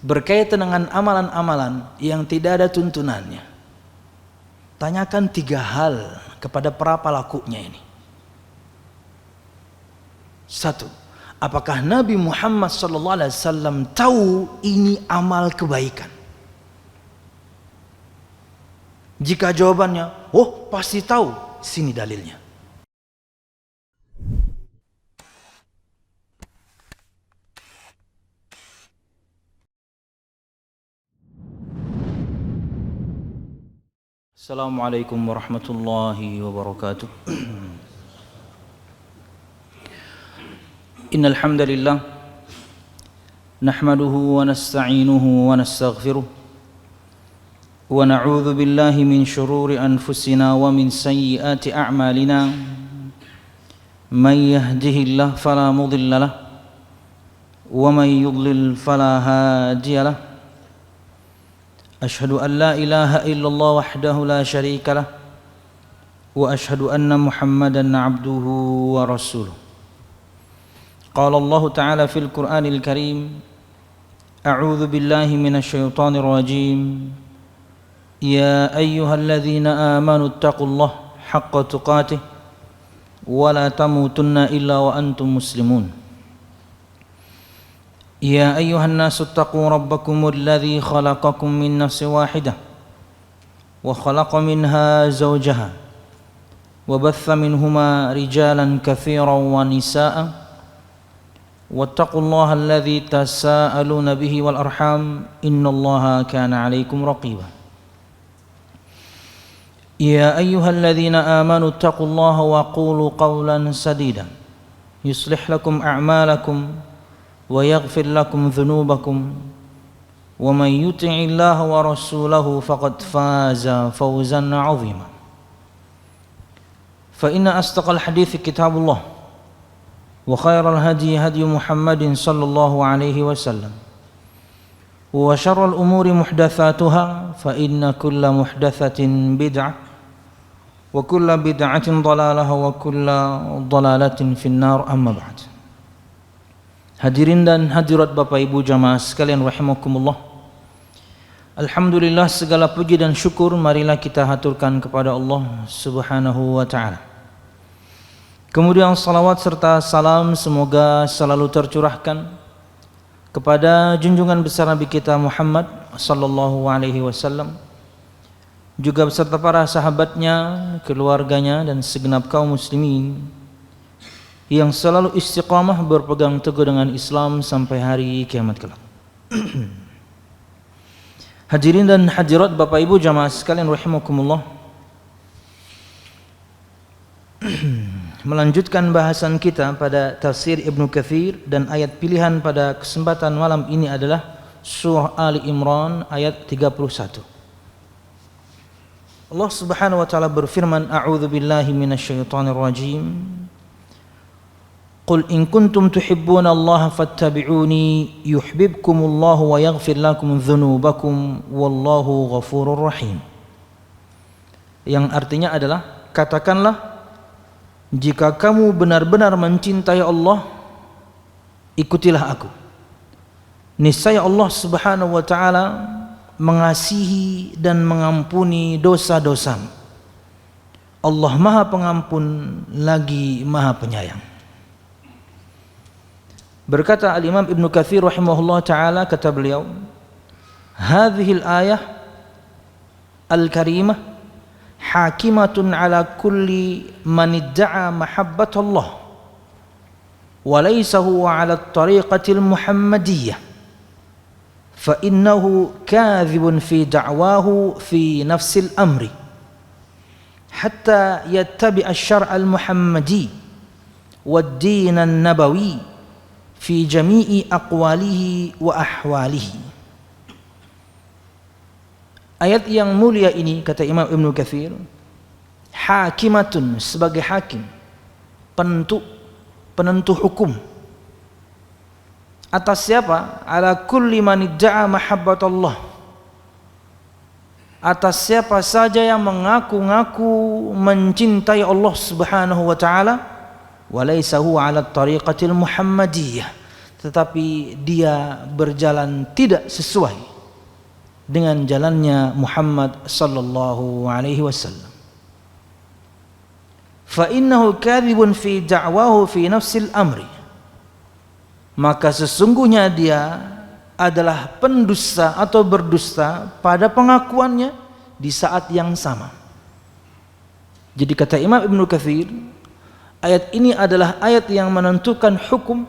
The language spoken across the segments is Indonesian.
berkaitan dengan amalan-amalan yang tidak ada tuntunannya. Tanyakan 3 hal kepada para pelakunya ini. 1. Apakah Nabi Muhammad SAW tahu ini amal kebaikan? Jika jawabannya, oh pasti tahu, sini dalilnya. Assalamualaikum warahmatullahi wabarakatuh. Innal hamdalillah nahmaduhu wa nasta'inuhu wa nastaghfiruh wa na'udzu billahi min shururi anfusina wa min sayyiati a'malina. May yahdihillahu fala mudilla lahu wa may yudlil fala hadiya lahu. Ashhadu an la ilaha illallah wahdahu la syarika lah wa ashhadu anna Muhammadan abduhu wa rasuluh. Qala Allah Ta'ala fil Qur'anil Karim, a'udzu billahi minasy syaithanir rajim. Ya ayyuhalladzina amanu taqullaha haqqa tuqatih wa la tamutunna illa wa antum muslimun. يا أيها الناس اتقوا ربكم الذي خلقكم من نفس واحدة وخلق منها زوجها وبث منهما رجالا كثيرا ونساء واتقوا الله الذي تساءلون به والأرحام إن الله كان عليكم رقيبا. يا أيها الذين آمنوا اتقوا الله وقولوا قولا سديدا يصلح لكم أعمالكم ويغفر لكم ذنوبكم ومن يطع الله ورسوله فقد فاز فوزا عظيما. فإن أصدق الحديث كتاب الله وخير الهدي هدي محمد صلى الله عليه وسلم وشر الأمور محدثاتها فإن كل محدثة بدعة وكل بدعة ضلالة وكل ضلالة في النار. أما بعد. Hadirin dan hadirat Bapak Ibu jamaah sekalian rahimakumullah. Alhamdulillah, segala puji dan syukur marilah kita haturkan kepada Allah Subhanahu wa taala. Kemudian salawat serta salam semoga selalu tercurahkan kepada junjungan besar Nabi kita Muhammad sallallahu alaihi wasallam, juga beserta para sahabatnya, keluarganya dan segenap kaum muslimin yang selalu istiqamah berpegang teguh dengan Islam sampai hari kiamat kelak. Hadirin dan hadirat Bapak Ibu jamaah sekalian rahimakumullah. Melanjutkan bahasan kita pada tafsir Ibnu Katsir, dan ayat pilihan pada kesempatan malam ini adalah surah Ali Imran ayat 31. Allah Subhanahu wa taala berfirman, a'udzu billahi minasyaitonir rajim. Qul in kuntum tuhibbuna Allah fattabi'uni yuhibbukumullahu wa yaghfir lakum dzunubakum wallahu ghafurur rahim. Yang artinya adalah, katakanlah, jika kamu benar-benar mencintai Allah, ikutilah aku. Niscaya Allah Subhanahu wa taala mengasihi dan mengampuni dosa-dosamu. Allah Maha Pengampun lagi Maha Penyayang. Berkata Al-Imam Ibnu Katsir rahimahullah ta'ala, kata beliau, hadhil ayah al-karimah hakimatun ala kulli man idda'a mahabbatullah wa laysa huwa ala at-tariqatil muhammadiyyah fa innahu kadhibun fi da'wahu fi nafsil amri hatta yattabi'a asy-syar'a al-muhammadi wad-din an-nabawi fi jami'i aqwalihi wa ahwalihi. Ayat yang mulia ini, kata Imam Ibnu Katsir, hakimatun, sebagai hakim, penentu hukum atas siapa? Ala kulli man idda'a mahabbatullah, atas siapa saja yang mengaku-ngaku mencintai Allah Subhanahu wa taala, walaysa huwa ala tariqatil muhammadiyah, tetapi dia berjalan tidak sesuai dengan jalannya Muhammad sallallahu alaihi wasallam. Fa innahu kadhibun fi da'wahu fi nafsil amri. Maka sesungguhnya dia adalah pendusta atau berdusta pada pengakuannya di saat yang sama. Jadi kata Imam Ibnu Katsir, ayat ini adalah ayat yang menentukan hukum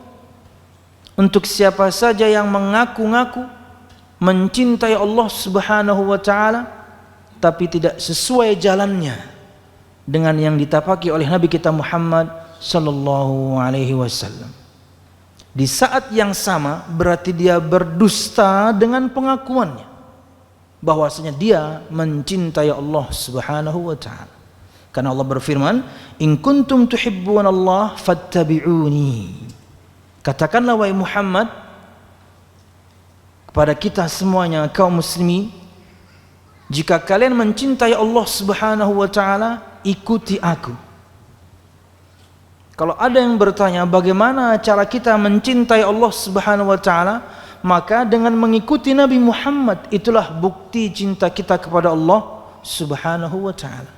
untuk siapa saja yang mengaku-ngaku mencintai Allah Subhanahu wa taala tapi tidak sesuai jalannya dengan yang ditapaki oleh Nabi kita Muhammad sallallahu alaihi wasallam. Di saat yang sama berarti dia berdusta dengan pengakuannya bahwasanya dia mencintai Allah Subhanahu wa taala. Karena Allah berfirman, "In kuntum tuhibbunallah fattabi'uni." Katakanlah wahai Muhammad kepada kita semuanya kaum muslimin, jika kalian mencintai Allah Subhanahu wa taala, ikuti aku. Kalau ada yang bertanya bagaimana cara kita mencintai Allah Subhanahu wa taala, maka dengan mengikuti Nabi Muhammad itulah bukti cinta kita kepada Allah Subhanahu wa taala.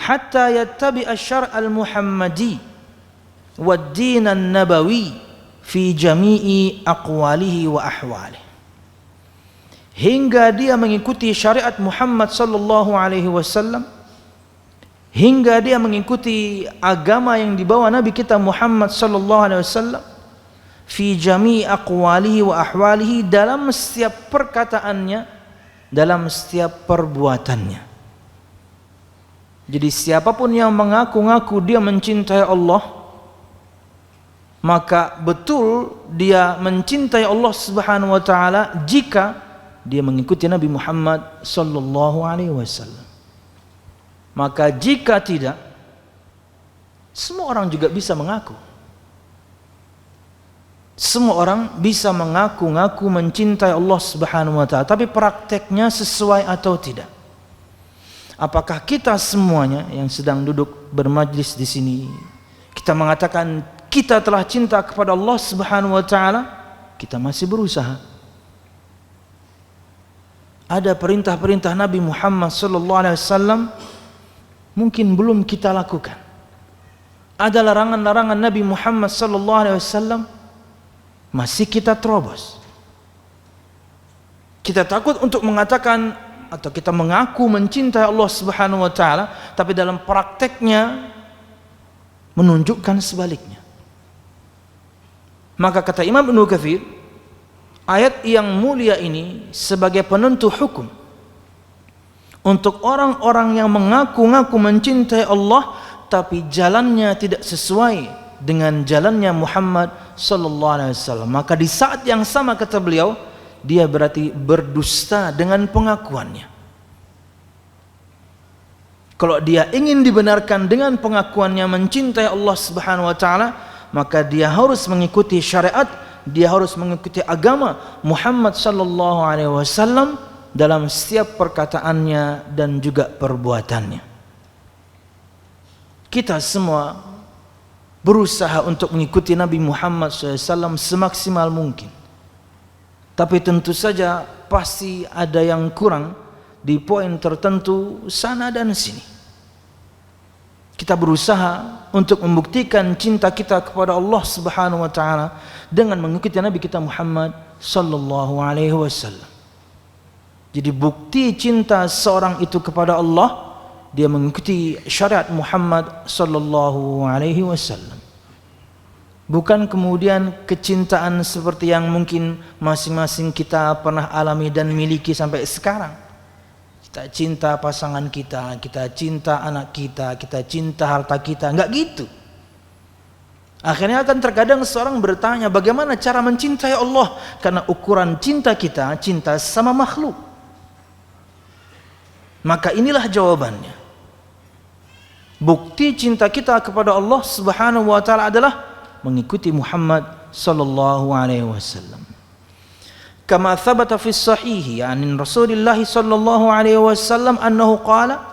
Hatta yattabi asy-syar' al-Muhammadi wad-din an-nabawi fi jami'i aqwalihi wa ahwalihi. Hingga dia mengikuti syariat Muhammad sallallahu alaihi wasallam, hingga dia mengikuti agama yang dibawa Nabi kita Muhammad sallallahu alaihi wasallam fi jami'i aqwalihi wa ahwalihi, dalam setiap perkataannya, dalam setiap perbuatannya. Jadi siapapun yang mengaku-ngaku dia mencintai Allah, maka betul dia mencintai Allah Subhanahu wa taala jika dia mengikuti Nabi Muhammad sallallahu alaihi wasallam. Maka jika tidak, semua orang juga bisa mengaku. Semua orang bisa mengaku-ngaku mencintai Allah Subhanahu wa taala, tapi prakteknya sesuai atau tidak? Apakah kita semuanya yang sedang duduk bermajlis di sini, kita mengatakan kita telah cinta kepada Allah Subhanahu wa taala? Kita masih berusaha. Ada perintah-perintah Nabi Muhammad sallallahu alaihi wasallam mungkin belum kita lakukan. Ada larangan-larangan Nabi Muhammad sallallahu alaihi wasallam masih kita terobos. Kita takut untuk mengatakan atau kita mengaku mencintai Allah Subhanahu wa taala, tapi dalam prakteknya menunjukkan sebaliknya. Maka kata Imam Ibnu Katsir, ayat yang mulia ini sebagai penentu hukum untuk orang-orang yang mengaku-ngaku mencintai Allah tapi jalannya tidak sesuai dengan jalannya Muhammad sallallahu alaihi wasallam. Maka di saat yang sama kata beliau, dia berarti berdusta dengan pengakuannya. Kalau dia ingin dibenarkan dengan pengakuannya mencintai Allah Subhanahu wa taala, maka dia harus mengikuti syariat, dia harus mengikuti agama Muhammad sallallahu alaihi wasallam dalam setiap perkataannya dan juga perbuatannya. Kita semua berusaha untuk mengikuti Nabi Muhammad SAW semaksimal mungkin. Tapi tentu saja pasti ada yang kurang di poin tertentu sana dan sini. Kita berusaha untuk membuktikan cinta kita kepada Allah Subhanahu wa taala dengan mengikuti Nabi kita Muhammad sallallahu alaihi wasallam. Jadi bukti cinta seorang itu kepada Allah, dia mengikuti syariat Muhammad sallallahu alaihi wasallam. Bukan kemudian kecintaan seperti yang mungkin masing-masing kita pernah alami dan miliki sampai sekarang. Kita cinta pasangan kita, kita cinta anak kita, kita cinta harta kita. Enggak gitu. Akhirnya akan terkadang seorang bertanya, bagaimana cara mencintai Allah? Karena ukuran cinta kita, cinta sama makhluk. Maka inilah jawabannya. Bukti cinta kita kepada Allah Subhanahu wa taala adalah mengikuti Muhammad sallallahu alaihi wasallam. Kama thabata fi sahih an Rasulillah sallallahu alaihi wasallam annahu qala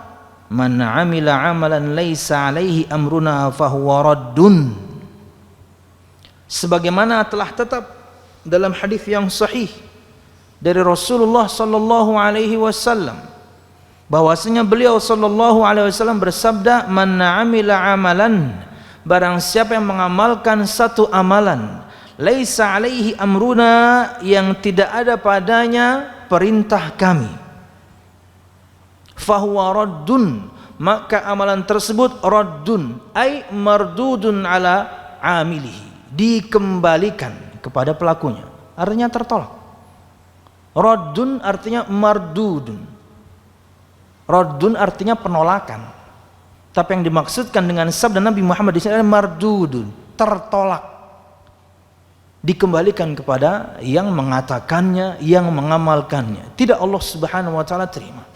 man 'amila 'amalan laysa 'alaihi amruna fahuwa raddun. sebagaimana telah tetap dalam hadis yang sahih dari Rasulullah sallallahu alaihi wasallam bahwasanya beliau sallallahu alaihi wasallam bersabda, "Man 'amila 'amalan," barang siapa yang mengamalkan satu amalan, "laisa 'alaihi amruna," yang tidak ada padanya perintah kami, "fahuwa raddun," maka amalan tersebut raddun, ay mardudun ala amilihi, dikembalikan kepada pelakunya, artinya tertolak. Raddun artinya mardudun, raddun artinya penolakan, tapi yang dimaksudkan dengan sabda Nabi Muhammad di sini adalah mardudun, tertolak, dikembalikan kepada yang mengatakannya, yang mengamalkannya, tidak Allah Subhanahu wa taala terima.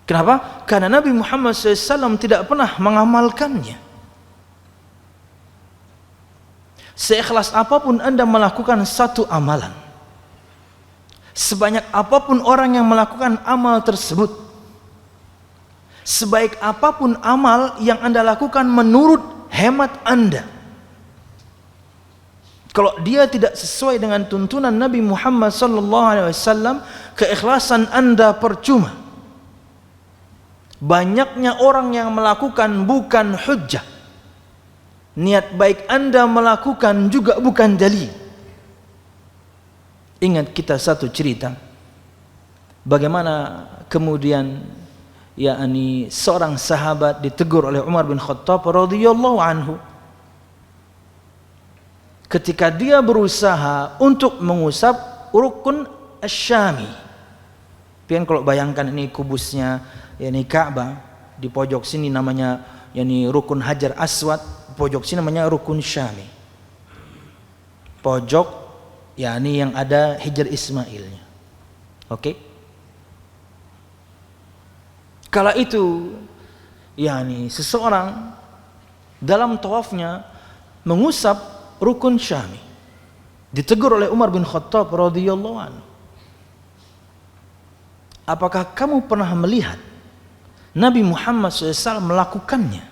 Kenapa? Karena Nabi Muhammad SAW tidak pernah mengamalkannya. Seikhlas apapun Anda melakukan satu amalan, sebanyak apapun orang yang melakukan amal tersebut, sebaik apapun amal yang Anda lakukan menurut hemat Anda, kalau dia tidak sesuai dengan tuntunan Nabi Muhammad SAW, keikhlasan Anda percuma. Banyaknya orang yang melakukan bukan hujjah, niat baik Anda melakukan juga bukan dalil. Ingat kita satu cerita, bagaimana kemudian yakni seorang sahabat ditegur oleh Umar bin Khattab radhiyallahu anhu ketika dia berusaha untuk mengusap rukun asy-Syami. Pian kalau bayangkan ini kubusnya yakni Ka'bah, di pojok sini namanya yakni rukun Hajar Aswad, pojok sini namanya rukun Syami. Pojok yakni yang ada Hajar Ismailnya. Oke? Kala itu yakni seseorang dalam tawafnya mengusap rukun Syami, ditegur oleh Umar bin Khattab radhiyallahu anhu. Apakah kamu pernah melihat Nabi Muhammad SAW melakukannya?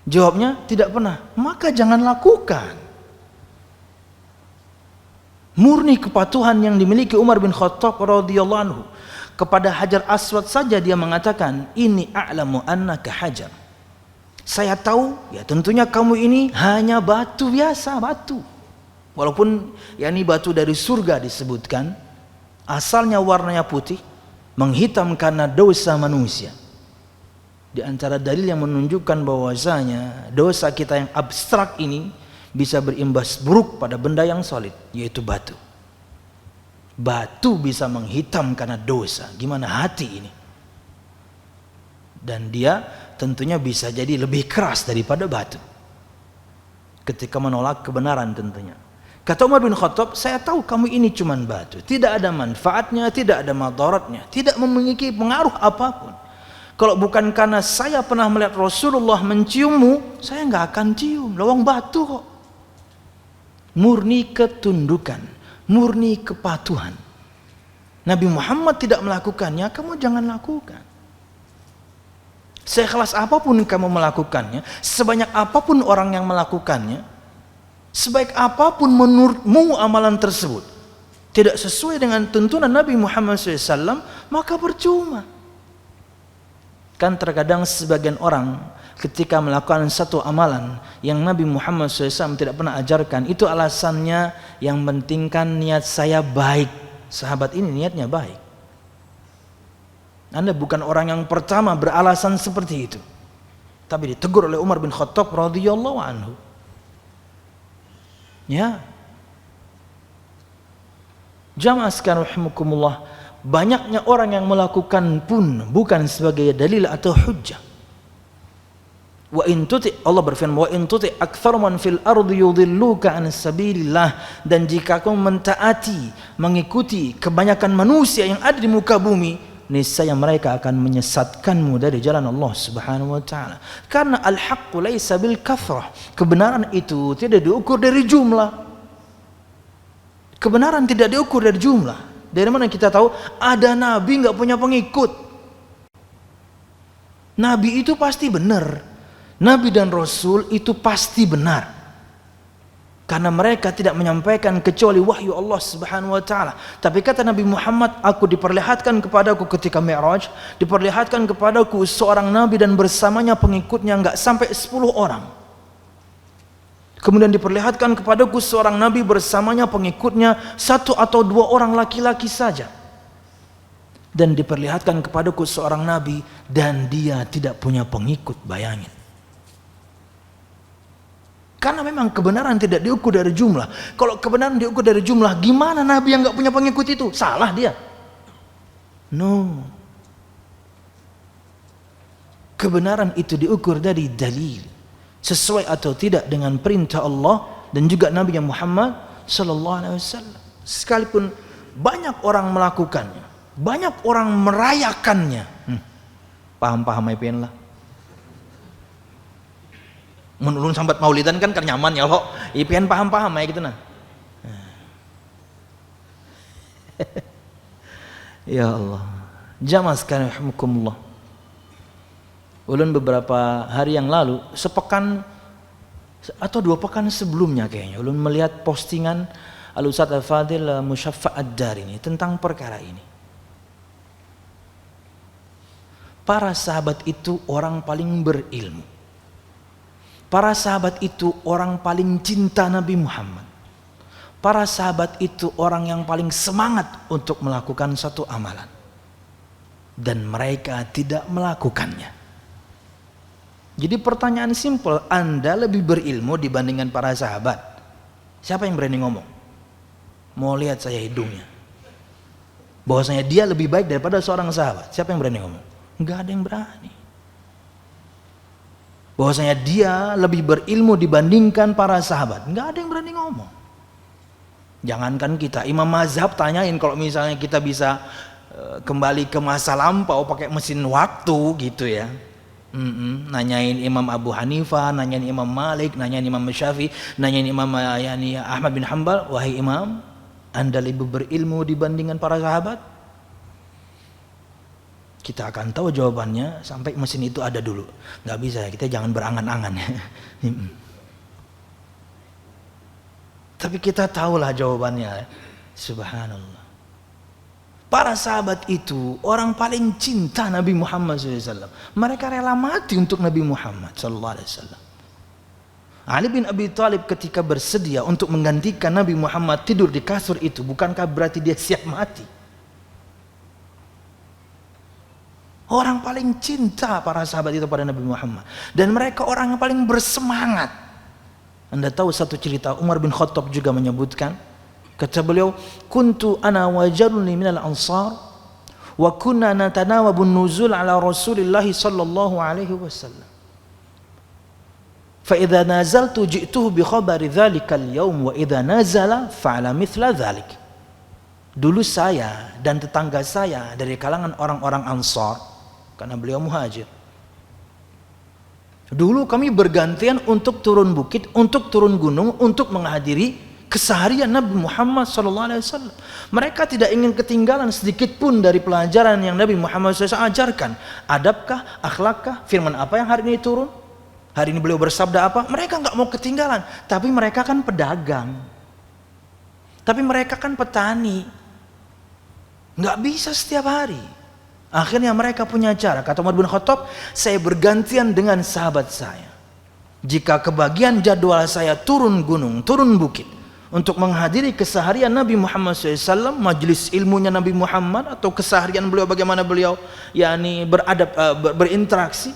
Jawabnya, tidak pernah. Maka jangan lakukan. Murni kepatuhan yang dimiliki Umar bin Khattab radhiyallahu anhu kepada Hajar Aswad saja dia mengatakan, "Ini a'lamu annaka hajar." Saya tahu, ya tentunya kamu ini hanya batu biasa, batu. Walaupun yakni batu dari surga disebutkan, asalnya warnanya putih, menghitam karena dosa manusia. Di antara dalil yang menunjukkan bahwasanya dosa kita yang abstrak ini bisa berimbas buruk pada benda yang solid, yaitu batu. Batu bisa menghitam karena dosa, gimana hati ini? Dan dia tentunya bisa jadi lebih keras daripada batu ketika menolak kebenaran tentunya. Kata Umar bin Khattab, saya tahu kamu ini cuma batu, tidak ada manfaatnya, tidak ada madaratnya, tidak memiliki pengaruh apapun. Kalau bukan karena saya pernah melihat Rasulullah menciummu, saya nggak akan cium, lawang batu kok. Murni ketundukan, murni kepatuhan. Nabi Muhammad tidak melakukannya, kamu jangan lakukan. Seikhlas apapun kamu melakukannya, sebanyak apapun orang yang melakukannya, sebaik apapun menurutmu amalan tersebut tidak sesuai dengan tuntunan Nabi Muhammad SAW, maka percuma. Kan terkadang sebagian orang ketika melakukan satu amalan yang Nabi Muhammad SAW tidak pernah ajarkan, itu alasannya yang penting kan niat saya baik. Sahabat ini niatnya baik. Anda bukan orang yang pertama beralasan seperti itu, tapi ditegur oleh Umar bin Khattab radhiyallahu anhu. Ya, jamaah sekalian rahimakumullah, banyaknya orang yang melakukan pun bukan sebagai dalil atau hujjah. Wa in tuti, Allah berfirman, wa in tuti aktsar man fil ardi yudilluka an sabilillah, dan jika kamu mentaati, mengikuti kebanyakan manusia yang ada di muka bumi, niscaya mereka akan menyesatkanmu dari jalan Allah Subhanahu wa taala. Karena al-haqqu laisa bil kathrah, kebenaran itu tidak diukur dari jumlah. Kebenaran tidak diukur dari jumlah. Dari mana kita tahu ada nabi enggak punya pengikut? Nabi itu pasti benar. Nabi dan Rasul itu pasti benar, karena mereka tidak menyampaikan kecuali wahyu Allah Subhanahu wa taala. Tapi kata Nabi Muhammad, aku diperlihatkan kepadaku ketika Mi'raj, diperlihatkan kepadaku seorang nabi dan bersamanya pengikutnya enggak sampai 10 orang. Kemudian diperlihatkan kepadaku seorang nabi bersamanya pengikutnya 1 atau 2 orang laki-laki saja. Dan diperlihatkan kepadaku seorang nabi dan dia tidak punya pengikut, bayangin. Karena memang kebenaran tidak diukur dari jumlah. Kalau kebenaran diukur dari jumlah, gimana nabi yang nggak punya pengikut itu? Salah dia. No. Kebenaran itu diukur dari dalil, sesuai atau tidak dengan perintah Allah dan juga Nabi Muhammad sallallahu alaihi wasallam. Sekalipun banyak orang melakukannya, banyak orang merayakannya. Paham-paham IPN lah. Menulun sambat maulidan kan nyaman ya kok. IPN paham-paham ya gitu nah. Ya Allah. Jamaah sekalian rahimakumullah. Ulun beberapa hari yang lalu, sepekan atau 2 pekan sebelumnya kayaknya, ulun melihat postingan Al-Ustaz Al-Fadil Musyaffa' Ad-Darini tentang perkara ini. Para sahabat itu orang paling berilmu. Para sahabat itu orang paling cinta Nabi Muhammad. Para sahabat itu orang yang paling semangat untuk melakukan satu amalan. Dan mereka tidak melakukannya. Jadi pertanyaan simpel, Anda lebih berilmu dibandingkan para sahabat? Siapa yang berani ngomong? Mau lihat saya hidungnya. Bahwasanya dia lebih baik daripada seorang sahabat. Siapa yang berani ngomong? Enggak ada yang berani. Bahwasanya dia lebih berilmu dibandingkan para sahabat, nggak ada yang berani ngomong. Jangankan kita, imam mazhab tanyain kalau misalnya kita bisa kembali ke masa lampau pakai mesin waktu gitu ya. Nanyain Imam Abu Hanifah, nanyain Imam Malik, nanyain Imam Syafi'i, nanyain Imam Ahmad bin Hanbal, wahai imam, Anda lebih berilmu dibandingkan para sahabat? Kita akan tahu jawabannya sampai mesin itu ada dulu. Nggak bisa, kita jangan berangan-angan. Tapi kita tahulah jawabannya. Subhanallah. Para sahabat itu orang paling cinta Nabi Muhammad SAW. Mereka rela mati untuk Nabi Muhammad SAW. Ali bin Abi Thalib ketika bersedia untuk menggantikan Nabi Muhammad tidur di kasur itu, bukankah berarti dia siap mati? Orang paling cinta para sahabat itu pada Nabi Muhammad. Dan mereka orang yang paling bersemangat. Anda tahu satu cerita, Umar bin Khattab juga menyebutkan. Kata beliau, kuntu ana wajaruni minal ansar, wa kunna natanawabun nuzul ala Rasulillah sallallahu alaihi wasallam. Fa idza nazaltu ji'tuhu bi khabari dzalikal yaum wa idza nazala fa'ala mithla dzalik. Dulu saya dan tetangga saya dari kalangan orang-orang Ansar, karena beliau muhajir. Dulu kami bergantian untuk turun bukit, untuk turun gunung, untuk menghadiri keseharian Nabi Muhammad SAW. Mereka tidak ingin ketinggalan sedikit pun dari pelajaran yang Nabi Muhammad SAW ajarkan. Adabkah, akhlakkah, firman apa yang hari ini turun? Hari ini beliau bersabda apa? Mereka nggak mau ketinggalan. Tapi mereka kan pedagang. Tapi mereka kan petani. Nggak bisa setiap hari. Akhirnya mereka punya cara. Kata Umar bin Khattab, saya bergantian dengan sahabat saya. Jika kebagian jadwal saya turun gunung, turun bukit, untuk menghadiri keseharian Nabi Muhammad SAW, majelis ilmunya Nabi Muhammad, atau keseharian beliau bagaimana beliau yakni beradab, berinteraksi,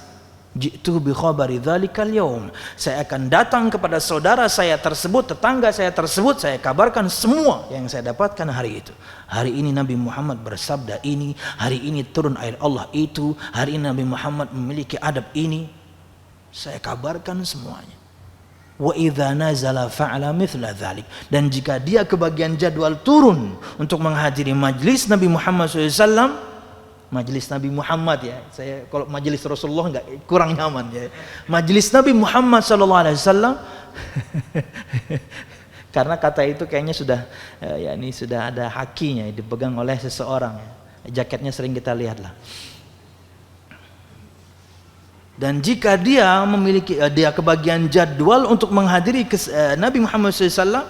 ji'tu bi khabari dzalikal yaum, saya akan datang kepada saudara saya tersebut, tetangga saya tersebut, saya kabarkan semua yang saya dapatkan hari itu. Hari ini Nabi Muhammad bersabda ini, hari ini turun ayat Allah itu, hari ini Nabi Muhammad memiliki adab ini. Saya kabarkan semuanya. Wa idza nazala fa'ala mithla dzalik. Dan jika dia kebagian jadwal turun untuk menghadiri majlis Nabi Muhammad SAW, majlis Nabi Muhammad ya, saya kalau majlis Rasulullah enggak kurang nyaman ya. Majlis Nabi Muhammad SAW karena kata itu kayaknya sudah ya ini sudah ada hakinya, dipegang oleh seseorang ya. Jaketnya sering kita lihat lah. Dan jika dia memiliki dia kebagian jadwal untuk menghadiri Nabi Muhammad SAW,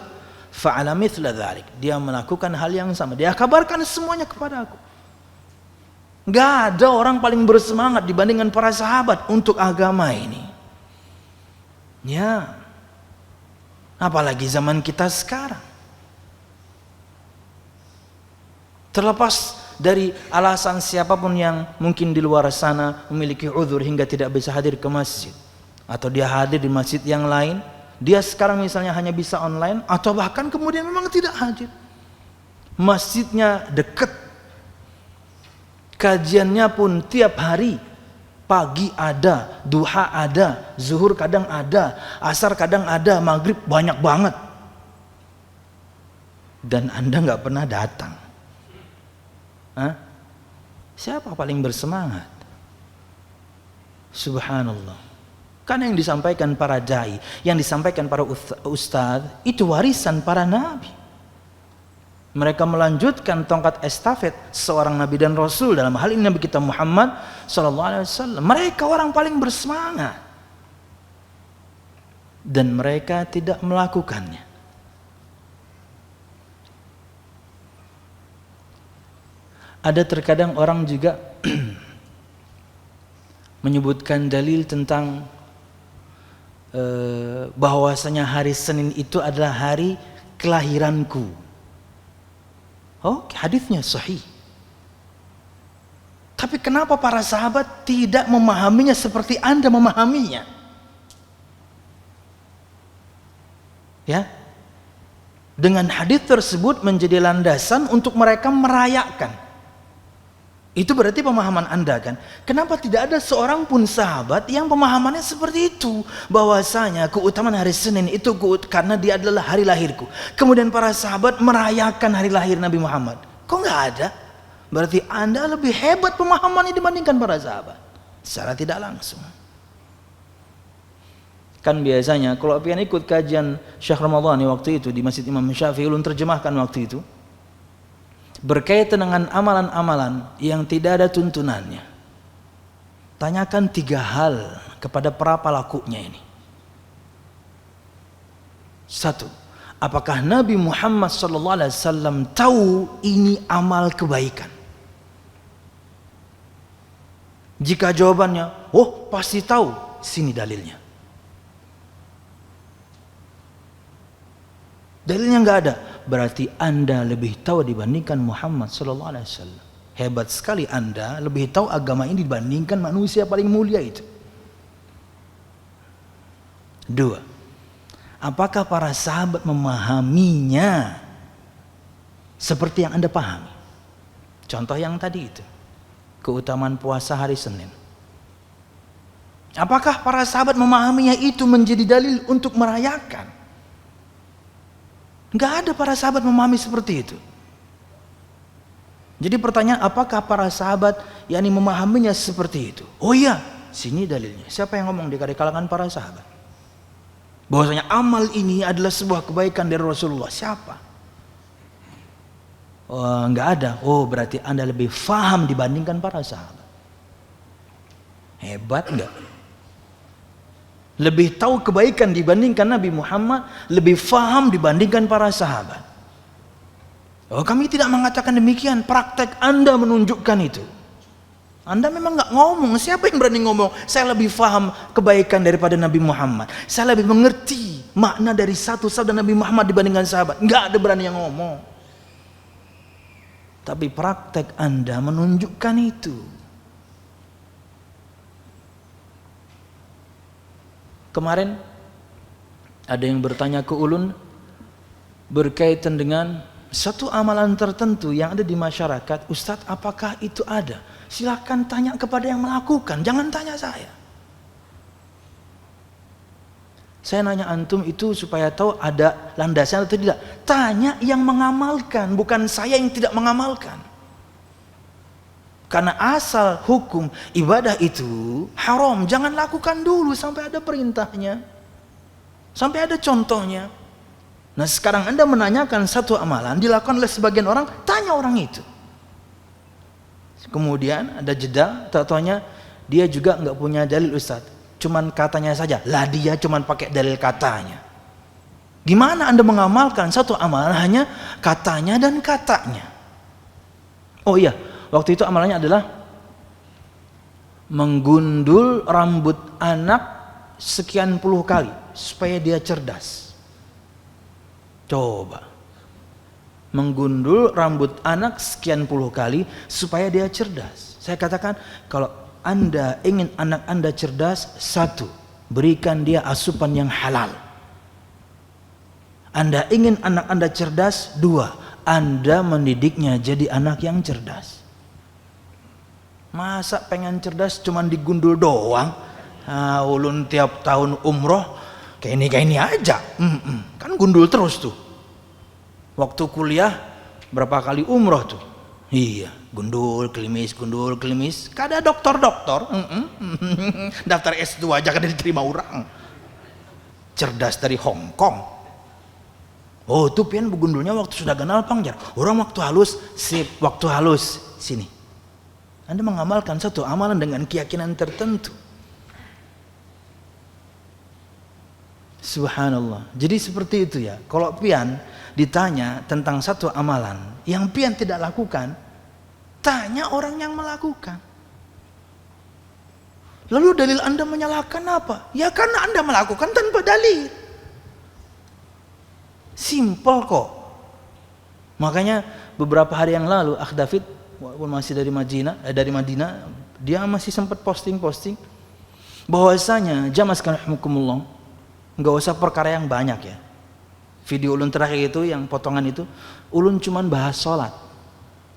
fa'ala mithla dzalik, dia melakukan hal yang sama, dia kabarkan semuanya kepada aku. Gak ada orang paling bersemangat dibandingkan para sahabat untuk agama ini. Ya, apalagi zaman kita sekarang. Terlepas dari alasan siapapun yang mungkin di luar sana memiliki uzur hingga tidak bisa hadir ke masjid, atau dia hadir di masjid yang lain, dia sekarang misalnya hanya bisa online, atau bahkan kemudian memang tidak hadir, masjidnya dekat, kajiannya pun tiap hari, pagi ada, duha ada, zuhur kadang ada, asar kadang ada, maghrib banyak banget, dan Anda nggak pernah datang. Siapa paling bersemangat? Subhanallah. Karena yang disampaikan para dai, yang disampaikan para ustadz, itu warisan para nabi. Mereka melanjutkan tongkat estafet seorang nabi dan rasul, dalam hal ini Nabi kita Muhammad SAW. Mereka orang paling bersemangat, dan mereka tidak melakukannya. Ada terkadang orang juga menyebutkan dalil tentang bahwasanya hari Senin itu adalah hari kelahiranku. Oh, hadisnya sahih. Tapi kenapa para sahabat tidak memahaminya seperti Anda memahaminya? Ya, dengan hadis tersebut menjadi landasan untuk mereka merayakan. Itu berarti pemahaman Anda kan? Kenapa tidak ada seorang pun sahabat yang pemahamannya seperti itu? Bahwasanya keutamaan hari Senin itu karena dia adalah hari lahirku. Kemudian para sahabat merayakan hari lahir Nabi Muhammad. Kok nggak ada? Berarti Anda lebih hebat pemahamannya dibandingkan para sahabat. Secara tidak langsung. Kan biasanya kalau pian ikut kajian Syekh Ramadhani waktu itu di Masjid Imam Syafi'i, ulun terjemahkan waktu itu, berkaitan dengan amalan-amalan yang tidak ada tuntunannya. Tanyakan 3 hal kepada para pelakunya ini. 1. Apakah Nabi Muhammad SAW tahu ini amal kebaikan? Jika jawabannya, oh pasti tahu, sini dalilnya. Dalilnya nggak ada, berarti Anda lebih tahu dibandingkan Muhammad SAW. Hebat sekali Anda lebih tahu agama ini dibandingkan manusia paling mulia itu. 2. Apakah para sahabat memahaminya seperti yang Anda pahami? Contoh yang tadi itu, keutamaan puasa hari Senin. Apakah para sahabat memahaminya itu menjadi dalil untuk merayakan? Enggak ada para sahabat memahami seperti itu. Jadi pertanyaan, apakah para sahabat yakni memahaminya seperti itu? Oh iya, sini dalilnya. Siapa yang ngomong di kalangan para sahabat bahwasanya amal ini adalah sebuah kebaikan dari Rasulullah? Siapa? Oh, enggak ada. Oh, berarti Anda lebih faham dibandingkan para sahabat. Hebat enggak? Lebih tahu kebaikan dibandingkan Nabi Muhammad, lebih faham dibandingkan para sahabat. Oh, kami tidak mengatakan demikian, praktek Anda menunjukkan itu. Anda memang nggak ngomong, siapa yang berani ngomong saya lebih faham kebaikan daripada Nabi Muhammad, saya lebih mengerti makna dari satu sabda Nabi Muhammad dibandingkan sahabat? Nggak ada berani yang ngomong. Tapi praktek Anda menunjukkan itu. Kemarin ada yang bertanya ke ulun berkaitan dengan satu amalan tertentu yang ada di masyarakat. Ustadz, apakah itu ada? Silakan tanya kepada yang melakukan, jangan tanya saya. Saya nanya antum itu supaya tahu ada landasan atau tidak. Tanya yang mengamalkan, bukan saya yang tidak mengamalkan. Karena asal hukum ibadah itu haram, jangan lakukan dulu sampai ada perintahnya, sampai ada contohnya. Nah sekarang Anda menanyakan satu amalan dilakukan oleh sebagian orang, tanya orang itu. Kemudian ada jeda, tak tanya dia juga nggak punya dalil Ustaz, cuman katanya saja lah, dia cuman pakai dalil katanya. Gimana Anda mengamalkan satu amalan hanya katanya dan katanya? Oh iya, waktu itu amalannya adalah menggundul rambut anak sekian puluh kali supaya dia cerdas. Coba, menggundul rambut anak sekian puluh kali supaya dia cerdas. Saya katakan, kalau Anda ingin anak Anda cerdas, satu, berikan dia asupan yang halal. Anda ingin anak Anda cerdas, dua, Anda mendidiknya jadi anak yang cerdas. Masa pengen cerdas cuman digundul doang? Ulun tiap tahun umroh kayak ini aja, kan gundul terus tuh. Waktu kuliah berapa kali umroh tuh? Iya, gundul klimis. Kada doktor, daftar S2 aja kada diterima orang. Cerdas dari Hong Kong. Oh tuh pian begundulnya waktu sudah kenal pangjar. Orang waktu halus, sip, waktu halus sini. Anda mengamalkan satu amalan dengan keyakinan tertentu. Subhanallah. Jadi seperti itu ya. Kalau pian ditanya tentang satu amalan yang pian tidak lakukan, tanya orang yang melakukan. Lalu dalil Anda menyalahkan apa? Ya karena Anda melakukan tanpa dalil. Simple kok. Makanya beberapa hari yang lalu Akh David walaupun masih dari Madinah, dia masih sempat posting bahwasanya jamaah sekalian rahimakumullah, nggak usah perkara yang banyak ya. Video ulun terakhir itu yang potongan itu, ulun cuman bahas sholat.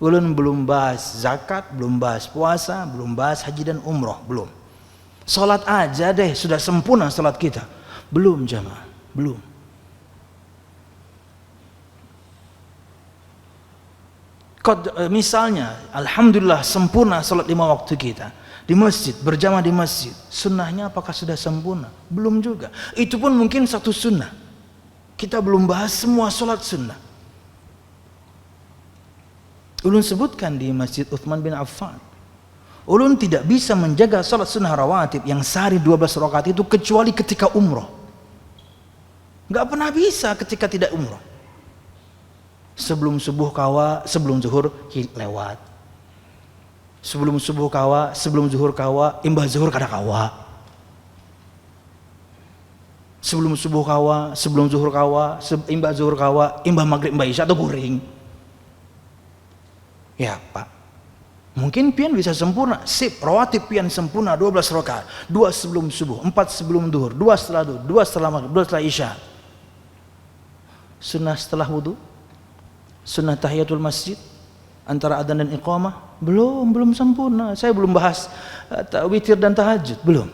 Ulun belum bahas zakat, belum bahas puasa, belum bahas haji dan umroh, belum. Sholat aja deh sudah sempurna sholat kita, belum jamaah, belum. Misalnya, alhamdulillah sempurna sholat 5 waktu kita di masjid, berjamaah di masjid. Sunnahnya apakah sudah sempurna? Belum juga. Itu pun mungkin satu sunnah. Kita belum bahas semua sholat sunnah. Ulun sebutkan di Masjid Uthman bin Affan, ulun tidak bisa menjaga sholat sunnah rawatib yang sehari 12 rakaat itu kecuali ketika umroh. Gak pernah bisa ketika tidak umroh. Sebelum subuh kawa, sebelum zuhur lewat. Sebelum subuh kawa, sebelum zuhur kawa, imbah zuhur kada kawa. Sebelum subuh kawa, sebelum zuhur kawa, imbah zuhur kawa, imbah maghrib, imbah isya atau guring. Ya Pak, mungkin pian bisa sempurna. Sip, rawatib pian sempurna 12 rakaat. 2 sebelum subuh, 4 sebelum zuhur, 2 setelah zuhur, 2 setelah maghrib, 2 setelah isya. Sunnah setelah wudu, sunnah tahiyatul masjid antara adzan dan iqamah belum sempurna. Saya belum bahas witir dan tahajud, belum.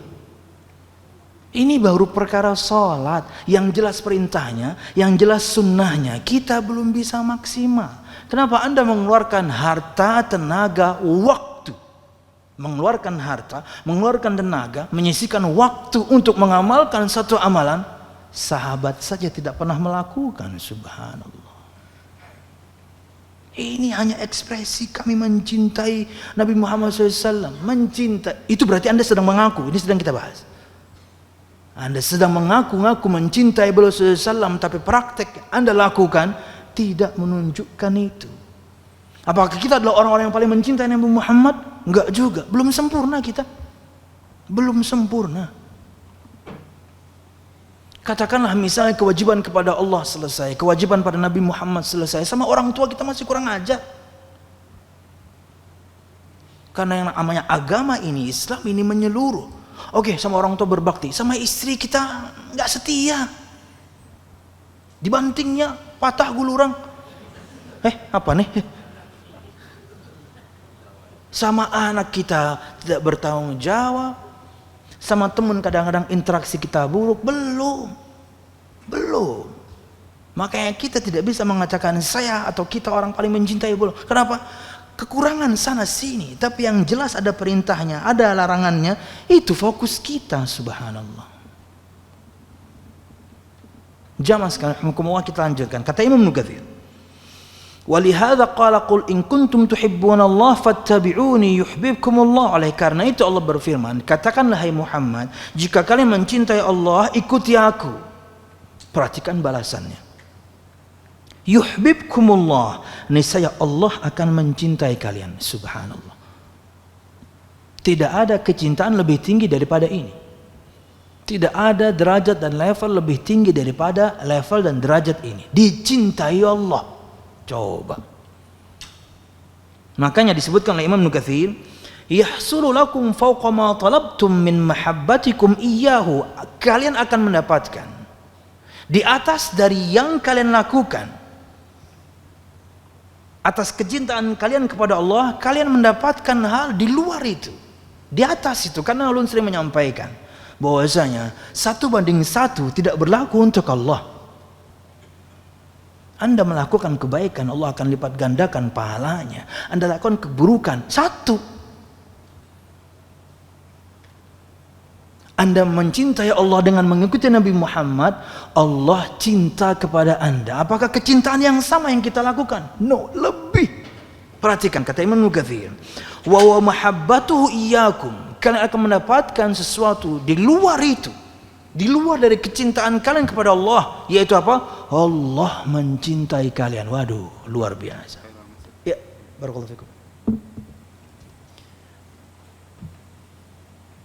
Ini baru perkara sholat yang jelas perintahnya, yang jelas sunnahnya kita belum bisa maksimal. Kenapa Anda mengeluarkan harta, tenaga, waktu, mengeluarkan harta, mengeluarkan tenaga, menyisihkan waktu untuk mengamalkan satu amalan? Sahabat saja tidak pernah melakukan. Subhanallah. Ini hanya ekspresi kami mencintai Nabi Muhammad SAW. Mencintai, itu berarti Anda sedang mengaku. Ini sedang kita bahas. Anda sedang mengaku-ngaku mencintai beliau SAW, tapi praktek Anda lakukan tidak menunjukkan itu. Apakah kita adalah orang-orang yang paling mencintai Nabi Muhammad? Enggak juga. Belum sempurna kita. Belum sempurna. Katakanlah misalnya kewajiban kepada Allah selesai, kewajiban pada Nabi Muhammad selesai, sama orang tua kita masih kurang ajar. Karena yang namanya agama ini, Islam ini menyeluruh. Oke, sama orang tua berbakti, sama istri kita nggak setia. Dibantingnya patah gulurang. Apa nih? Sama anak kita tidak bertanggung jawab. Sama teman kadang-kadang interaksi kita buruk. Belum. Makanya kita tidak bisa mengatakan saya atau kita orang paling mencintai beliau. Kenapa? Kekurangan sana sini, tapi yang jelas ada perintahnya, ada larangannya, itu fokus kita. Subhanallah. Jamaah sekalian, kita lanjutkan. Kata Imam Nukathir, Walihada qala qul in kuntum tuhibbunallah fattabi'uni yuhibbukumullah. Oleh karena itu Allah berfirman, katakanlah hai Muhammad, jika kalian mencintai Allah, ikuti aku. Perhatikan balasannya. Yuhibbukumullah, niscaya Allah akan mencintai kalian. Subhanallah. Tidak ada kecintaan lebih tinggi daripada ini. Tidak ada derajat dan level lebih tinggi daripada level dan derajat ini. Dicintai Allah. Coba. Makanya disebutkan oleh Imam Ibnu Katsir, yahsulu lakum fawqa ma talabtum min mahabbatikum iyyahu. Kalian akan mendapatkan di atas dari yang kalian lakukan, atas kecintaan kalian kepada Allah, kalian mendapatkan hal di luar itu, di atas itu. Karena ulun sering menyampaikan bahwasanya 1:1 tidak berlaku untuk Allah. Anda melakukan kebaikan, Allah akan lipat gandakan pahalanya. Anda lakukan keburukan, 1. Anda mencintai Allah dengan mengikuti Nabi Muhammad, Allah cinta kepada Anda. Apakah kecintaan yang sama yang kita lakukan? No, lebih. Perhatikan kata Imam Ibnu Katsir, wa mahabbatuhu iyyakum. Kalian akan mendapatkan sesuatu di luar itu, di luar dari kecintaan kalian kepada Allah, yaitu apa? Allah mencintai kalian. Waduh, luar biasa. Ya, barakallahu fikum.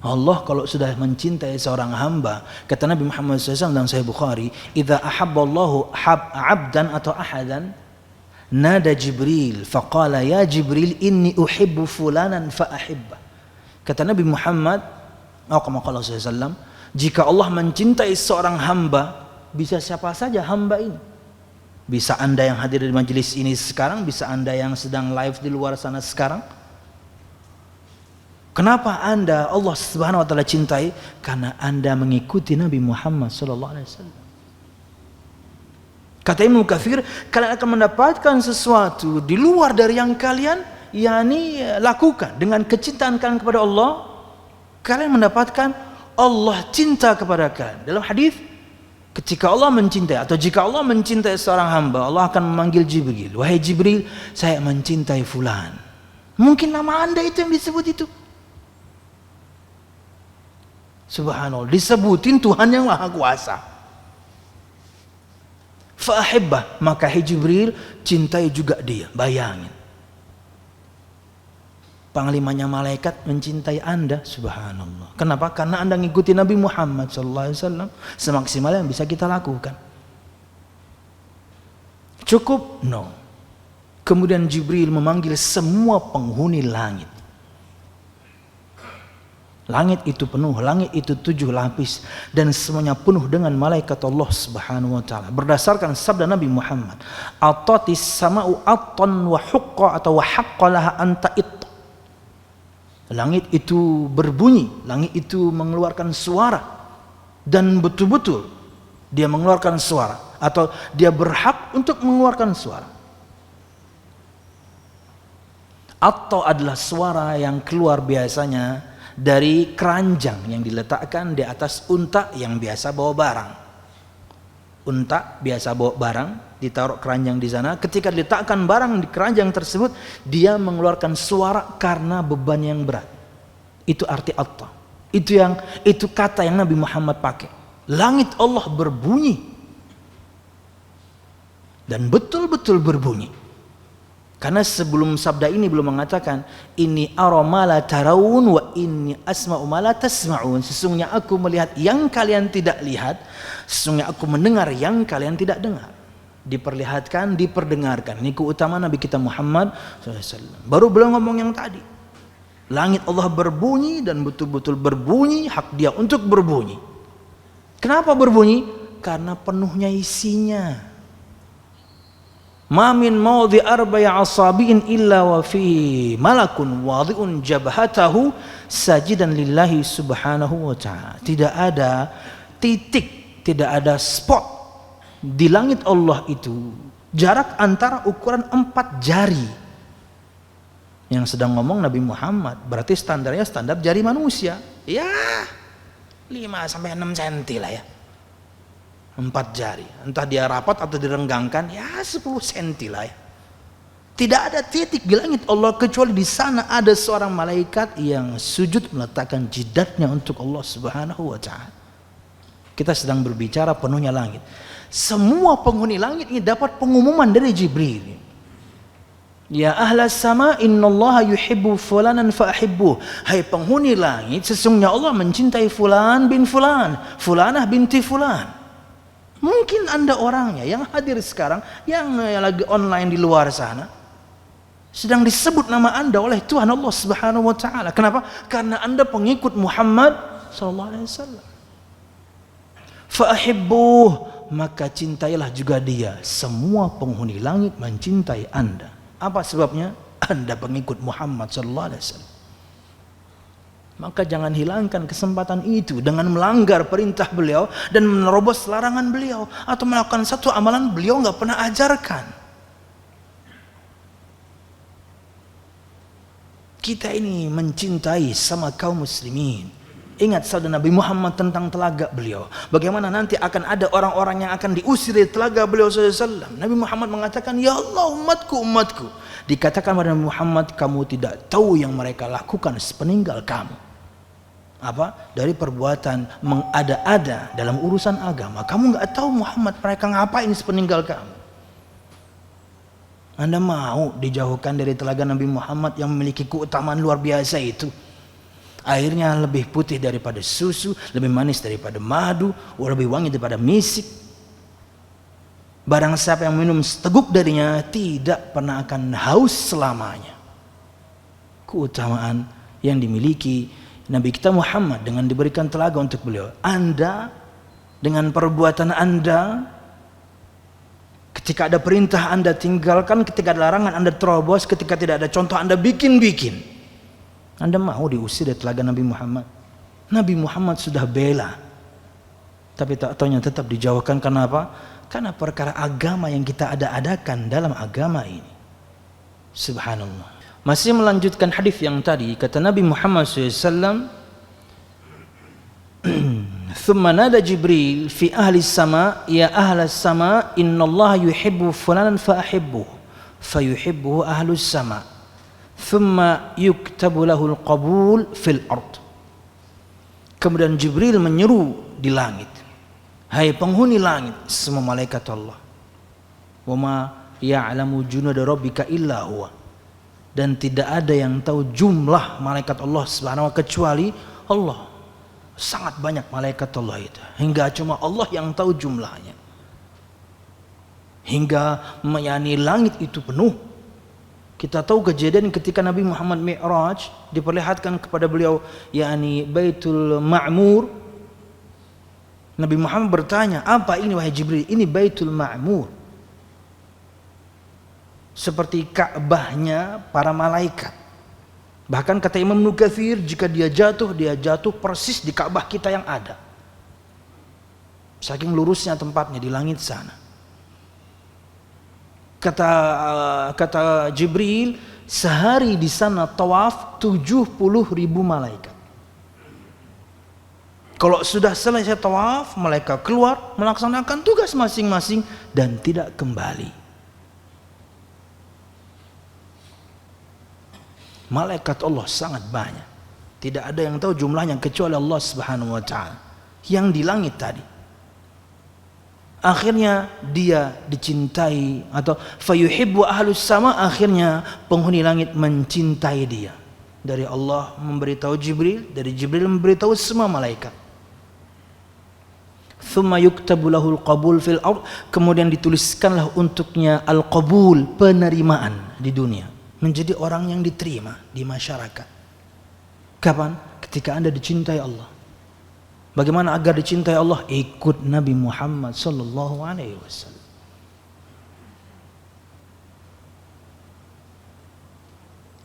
Allah kalau sudah mencintai seorang hamba, kata Nabi Muhammad SAW dalam Sahih Bukhari, idza ahabballahu abdan atau ahadan, nada Jibril faqala ya Jibril inni uhibbu fulanan fa ahibba. Kata Nabi Muhammad SAW, jika Allah mencintai seorang hamba, bisa siapa saja hamba ini. Bisa Anda yang hadir di majelis ini sekarang, bisa Anda yang sedang live di luar sana sekarang. Kenapa Anda Allah Subhanahu wa taala cintai? Karena Anda mengikuti Nabi Muhammad sallallahu alaihi wasallam. Kata Ibnu Katsir, kalian akan mendapatkan sesuatu di luar dari yang kalian lakukan. Dengan kecintaan kalian kepada Allah, kalian mendapatkan Allah cinta kepada kalian. Dalam hadis, ketika Allah mencintai atau jika Allah mencintai seorang hamba, Allah akan memanggil Jibril. Wahai Jibril, saya mencintai fulan. Mungkin nama Anda itu yang disebut itu. Subhanallah, disebutin Tuhan yang Maha Kuasa. Fa'ahibbah, maka Jibril cintai juga dia. Bayangin, panglimanya malaikat mencintai Anda. Subhanallah. Kenapa? Karena Anda ngikuti Nabi Muhammad SAW semaksimal yang bisa kita lakukan. Cukup? No. Kemudian Jibril memanggil semua penghuni langit. Langit itu penuh, langit itu 7 lapis, dan semuanya penuh dengan malaikat Allah Subhanahu wa taala. Berdasarkan sabda Nabi Muhammad, atatis sama'u attan wa huqqa atau wa haqqalaha anta it. Langit itu berbunyi, langit itu mengeluarkan suara, dan betul-betul dia mengeluarkan suara atau dia berhak untuk mengeluarkan suara. Atau adalah suara yang keluar biasanya dari keranjang yang diletakkan di atas unta yang biasa bawa barang. Unta biasa bawa barang, ditaruh keranjang di sana. Ketika diletakkan barang di keranjang tersebut, dia mengeluarkan suara karena beban yang berat. Itu arti atta. Itu kata yang Nabi Muhammad pakai. Langit Allah berbunyi, dan betul-betul berbunyi. Karena sebelum sabda ini belum mengatakan ini ara ma la tarawun wa inni asma'u ma la tasma'un. Sesungguhnya aku melihat yang kalian tidak lihat, sesungguhnya aku mendengar yang kalian tidak dengar. Diperlihatkan, diperdengarkan. Ini keutamaan Nabi kita Muhammad SAW. Baru belum ngomong yang tadi. Langit Allah berbunyi dan betul-betul berbunyi, hak dia untuk berbunyi. Kenapa berbunyi? Karena penuhnya isinya. Ma min mawdi arba'i asabi'in illa wa fi malakun wadhi'un jabhatahu sajidan lillahi subhanahu wa ta'ala. Tidak ada titik, tidak ada spot di langit Allah itu jarak antara ukuran 4 jari. Yang sedang ngomong Nabi Muhammad, berarti standarnya standar jari manusia. Ya 5-6 cm lah ya. 4 jari, entah dia rapat atau direnggangkan, ya 10 cm lah ya. Tidak ada titik di langit Allah kecuali di sana ada seorang malaikat yang sujud meletakkan jidatnya untuk Allah Subhanahu wa taala. Kita sedang berbicara penuhnya langit. Semua penghuni langit ini dapat pengumuman dari Jibril. Ya ahlas sama innallaha yuhibbu fulanan fa'ahibbuh. Hai penghuni langit, sesungguhnya Allah mencintai fulan bin fulan, fulanah binti fulan. Mungkin Anda orangnya yang hadir sekarang, yang lagi online di luar sana, sedang disebut nama Anda oleh Tuhan Allah Subhanahu wa taala. Kenapa? Karena Anda pengikut Muhammad sallallahu alaihi wasallam. Fa'ahibbuh, maka cintailah juga dia. Semua penghuni langit mencintai Anda. Apa sebabnya? Anda pengikut Muhammad sallallahu alaihi wasallam. Maka jangan hilangkan kesempatan itu dengan melanggar perintah beliau dan menerobos larangan beliau atau melakukan satu amalan beliau nggak pernah ajarkan. Kita ini mencintai sama kaum muslimin. Ingat sabda Nabi Muhammad tentang telaga beliau. Bagaimana nanti akan ada orang-orang yang akan diusir dari telaga beliau SAW. Nabi Muhammad mengatakan, ya Allah umatku, umatku. Dikatakan pada Nabi Muhammad, kamu tidak tahu yang mereka lakukan sepeninggal kamu. Apa? Dari perbuatan mengada-ada dalam urusan agama. Kamu nggak tahu Muhammad mereka ngapain sepeninggal kamu. Anda mau dijauhkan dari telaga Nabi Muhammad yang memiliki keutamaan luar biasa itu? Airnya lebih putih daripada susu, lebih manis daripada madu, lebih wangi daripada misik. Barang siapa yang minum seteguk darinya tidak pernah akan haus selamanya. Keutamaan yang dimiliki Nabi kita Muhammad dengan diberikan telaga untuk beliau. Anda dengan perbuatan Anda, ketika ada perintah Anda tinggalkan, ketika ada larangan Anda terobos, ketika tidak ada contoh Anda bikin-bikin. Anda mau diusir dari telaga Nabi Muhammad? Nabi Muhammad sudah bela, tapi tak taunya tetap dijauhkan. Karena apa? Karena perkara agama yang kita ada-adakan dalam agama ini. Subhanallah. Masih melanjutkan hadis yang tadi, kata Nabi Muhammad SAW, "Thumma nada Jibril fi ahli sama, ya ahli sama, innallaha yuhibbu fulanan fa'ahibbuh, fayuhibbuhu ahlus sama. Thumma yuktabu lahul qabul fil ard." Kemudian Jibril menyeru di langit, hai penghuni langit, semua malaikat Allah, wa ma ya'lamu junuda rabbika illa huwa, dan tidak ada yang tahu jumlah malaikat Allah Subhanahu wa kecuali Allah. Sangat banyak malaikat Allah itu, hingga cuma Allah yang tahu jumlahnya, hingga yani langit itu penuh. Kita tahu kejadian ketika Nabi Muhammad Mi'raj, diperlihatkan kepada beliau yakni Baitul Ma'mur. Nabi Muhammad bertanya, apa ini wahai Jibril? Ini Baitul Ma'mur, seperti Ka'bahnya para malaikat. Bahkan kata Imam Nukathir, jika dia jatuh persis di Ka'bah kita yang ada, saking lurusnya tempatnya di langit sana. Kata Jibril, sehari di sana tawaf 70.000 malaikat. Kalau sudah selesai tawaf, malaikat keluar melaksanakan tugas masing-masing dan tidak kembali. Malaikat Allah sangat banyak, tidak ada yang tahu jumlahnya kecuali Allah Subhanahu wa taala yang di langit tadi. Akhirnya dia dicintai, atau fayuhibbu ahlus sama, akhirnya penghuni langit mencintai dia. Dari Allah memberitahu Jibril, dari Jibril memberitahu semua malaikat. Thumma yuktabu lahul qabul fil ard, kemudian dituliskanlah untuknya al-qabul, penerimaan di dunia, menjadi orang yang diterima di masyarakat. Kapan? Ketika Anda dicintai Allah. Bagaimana agar dicintai Allah? Ikut Nabi Muhammad sallallahu alaihi wasallam.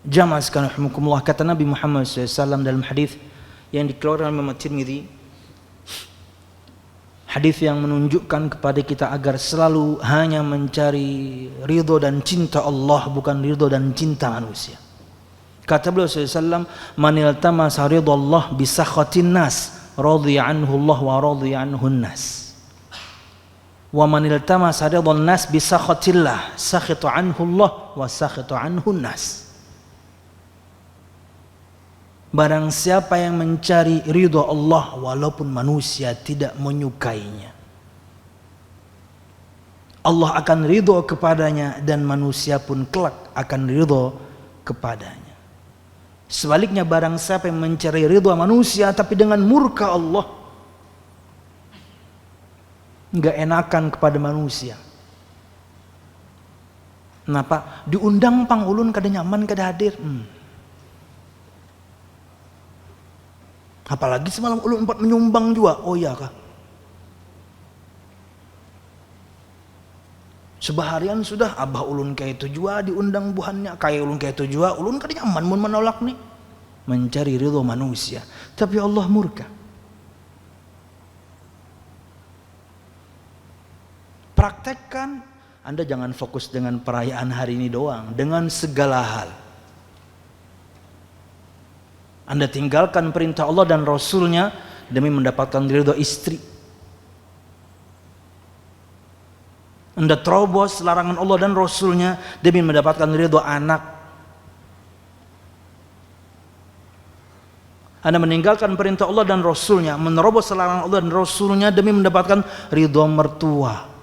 Jamaah sekalian rahimakumullah, kata Nabi Muhammad SAW dalam hadis yang dikeluarkan oleh Imam Tirmidzi, hadis yang menunjukkan kepada kita agar selalu hanya mencari ridho dan cinta Allah, bukan ridho dan cinta manusia. Kata beliau SAW, "Man iltamasa ridha Allah bi sakhatin nas, radhiya anhu Allah wa radhiya anhu nas." Wa man iltamasa ridwan nas bi sakhatillah sakhita anhu Allah wa sakhita anhu nas. Barang siapa yang mencari ridha Allah walaupun manusia tidak menyukainya, Allah akan ridho kepadanya dan manusia pun kelak akan ridho kepadanya. Sebaliknya barang siapa yang mencari ridho manusia tapi dengan murka Allah, nggak enakan kepada manusia. Kenapa? Diundang pang ulun kada nyaman kada hadir. Apalagi semalam ulun empat menyumbang juga. Oh iya kah? Sebaharian sudah abah ulun kayak itu juga diundang buhannya, kayak ulun kayak itu juga ulun kada nyaman mun menolak nih. Mencari ridho manusia, tapi Allah murka. Praktekkan, Anda jangan fokus dengan perayaan hari ini doang, dengan segala hal. Anda tinggalkan perintah Allah dan Rasulnya demi mendapatkan ridho istri. Anda terobos larangan Allah dan Rasulnya demi mendapatkan ridho anak. Anda meninggalkan perintah Allah dan Rasulnya, menerobos larangan Allah dan Rasulnya demi mendapatkan ridho mertua.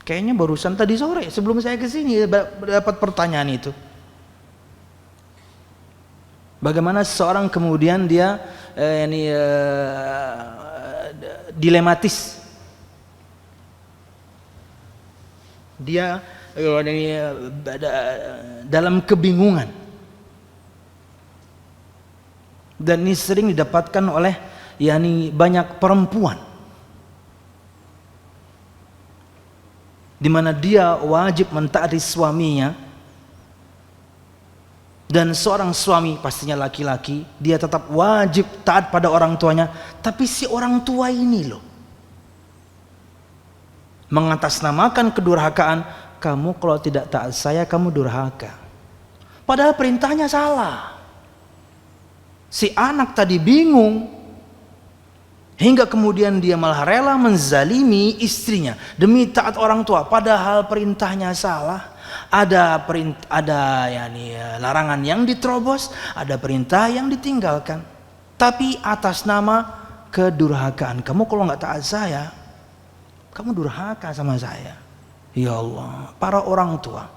Kayaknya barusan tadi sore sebelum saya ke sini dapat pertanyaan itu. Bagaimana seseorang kemudian dia dilematis. Dia dalam kebingungan. Dan ini sering didapatkan oleh banyak perempuan. Di mana dia wajib mentaati suaminya, dan seorang suami pastinya laki-laki, dia tetap wajib taat pada orang tuanya, tapi si orang tua ini loh mengatasnamakan kedurhakaan, kamu kalau tidak taat saya kamu durhaka, padahal perintahnya salah. Si anak tadi bingung, hingga kemudian dia malah rela menzalimi istrinya demi taat orang tua, padahal perintahnya salah. Ada larangan yang diterobos, ada perintah yang ditinggalkan, tapi atas nama kedurhakaan. Kamu kalau nggak taat saya, kamu durhaka sama saya. Ya Allah, para orang tua,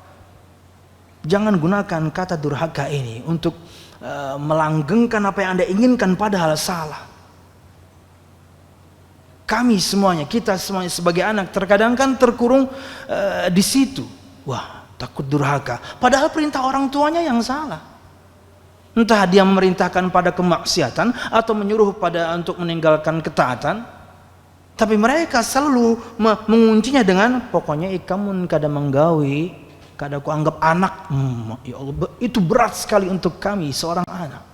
jangan gunakan kata durhaka ini untuk melanggengkan apa yang Anda inginkan padahal salah. Kami semuanya, kita semuanya sebagai anak terkadang kan terkurung di situ. Wah, takut durhaka. Padahal perintah orang tuanya yang salah. Entah dia memerintahkan pada kemaksiatan atau menyuruh pada untuk meninggalkan ketaatan. Tapi mereka selalu menguncinya dengan pokoknya ikamun kada menggawi, kada ku anggap anak. Ya Allah, itu berat sekali untuk kami seorang anak.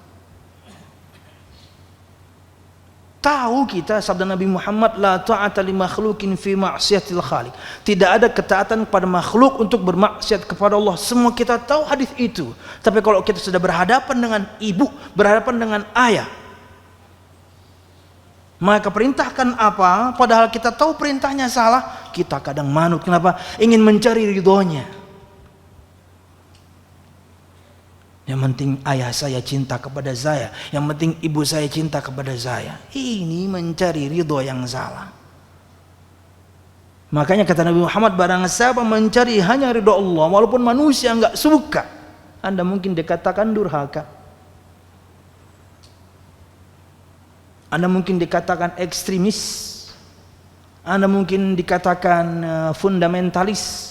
Tahu kita sabda Nabi Muhammad, la ta'ata li makhlukin fi ma'siyatil khaliq. Tidak ada ketaatan kepada makhluk untuk bermaksiat kepada Allah. Semua kita tahu hadis itu. Tapi kalau kita sudah berhadapan dengan ibu, berhadapan dengan ayah, maka perintahkan apa, padahal kita tahu perintahnya salah, kita kadang manut. Kenapa? Ingin mencari ridhonya. Yang penting ayah saya cinta kepada saya, yang penting ibu saya cinta kepada saya. Ini mencari ridho yang salah. Makanya kata Nabi Muhammad, barang siapa mencari hanya ridho Allah walaupun manusia enggak suka, Anda mungkin dikatakan durhaka, Anda mungkin dikatakan ekstremis, Anda mungkin dikatakan fundamentalis,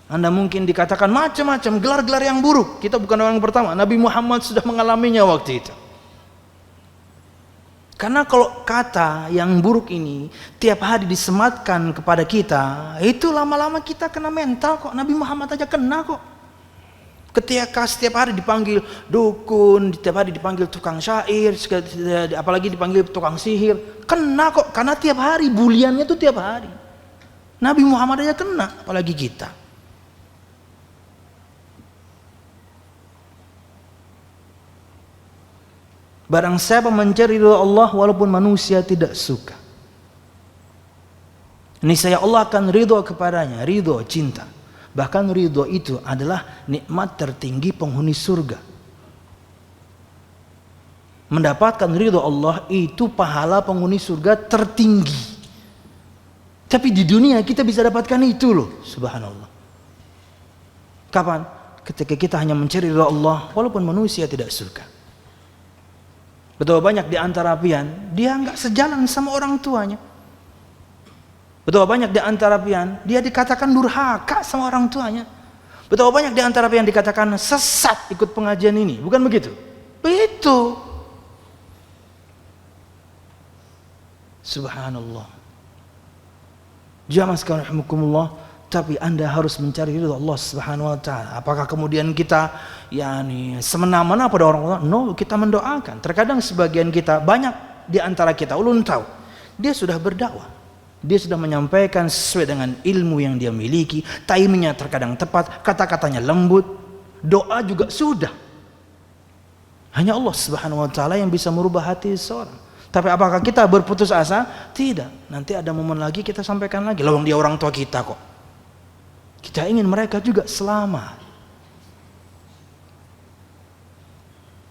Anda mungkin dikatakan macam-macam gelar-gelar yang buruk. Kita bukan orang pertama, Nabi Muhammad sudah mengalaminya waktu itu. Karena kalau kata yang buruk ini tiap hari disematkan kepada kita, itu lama-lama kita kena mental kok. Nabi Muhammad aja kena kok. Ketika setiap hari dipanggil dukun, setiap hari dipanggil tukang syair, apalagi dipanggil tukang sihir, kena kok. Karena tiap hari buliannya tuh tiap hari. Nabi Muhammad aja kena, apalagi kita. Barang siapa mencari ridho Allah walaupun manusia tidak suka, niscaya Allah akan ridho kepadanya, ridho cinta. Bahkan ridho itu adalah nikmat tertinggi penghuni surga. Mendapatkan ridho Allah itu pahala penghuni surga tertinggi. Tapi di dunia kita bisa dapatkan itu loh, subhanallah. Kapan? Ketika kita hanya mencari ridho Allah walaupun manusia tidak suka. Betapa banyak di antara pian dia nggak sejalan sama orang tuanya. Betapa banyak di antara pian dia dikatakan durhaka sama orang tuanya. Betapa banyak di antara pian dikatakan sesat ikut pengajian ini. Bukan begitu? Begitu. Subhanallah. Jamaah sekalian rahimakumullah, tapi Anda harus mencari ridho Allah Subhanahu wa taala. Apakah kemudian kita semena-mena pada orang-orang? No, kita mendoakan. Terkadang sebagian kita, banyak di antara kita ulun tahu, dia sudah berdakwah. Dia sudah menyampaikan sesuai dengan ilmu yang dia miliki, timingnya terkadang tepat, kata-katanya lembut, doa juga sudah. Hanya Allah Subhanahu wa taala yang bisa merubah hati seorang. Tapi apakah kita berputus asa? Tidak. Nanti ada momen lagi kita sampaikan lagi. Lawang dia orang tua kita kok. Kita ingin mereka juga selamat.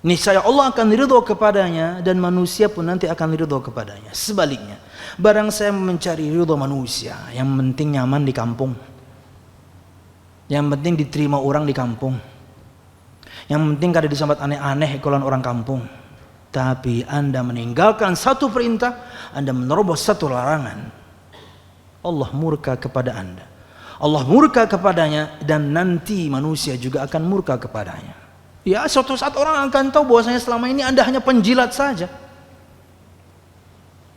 Niscaya Allah akan ridho kepadanya dan manusia pun nanti akan ridho kepadanya. Sebaliknya, barang saya mencari ridho manusia, yang penting nyaman di kampung, yang penting diterima orang di kampung, yang penting kada disambat aneh-aneh ikulan orang kampung. Tapi Anda meninggalkan satu perintah, Anda menerobos satu larangan, Allah murka kepada Anda. Allah murka kepadanya dan nanti manusia juga akan murka kepadanya. Ya, suatu saat orang akan tahu bahwasanya selama ini Anda hanya penjilat saja.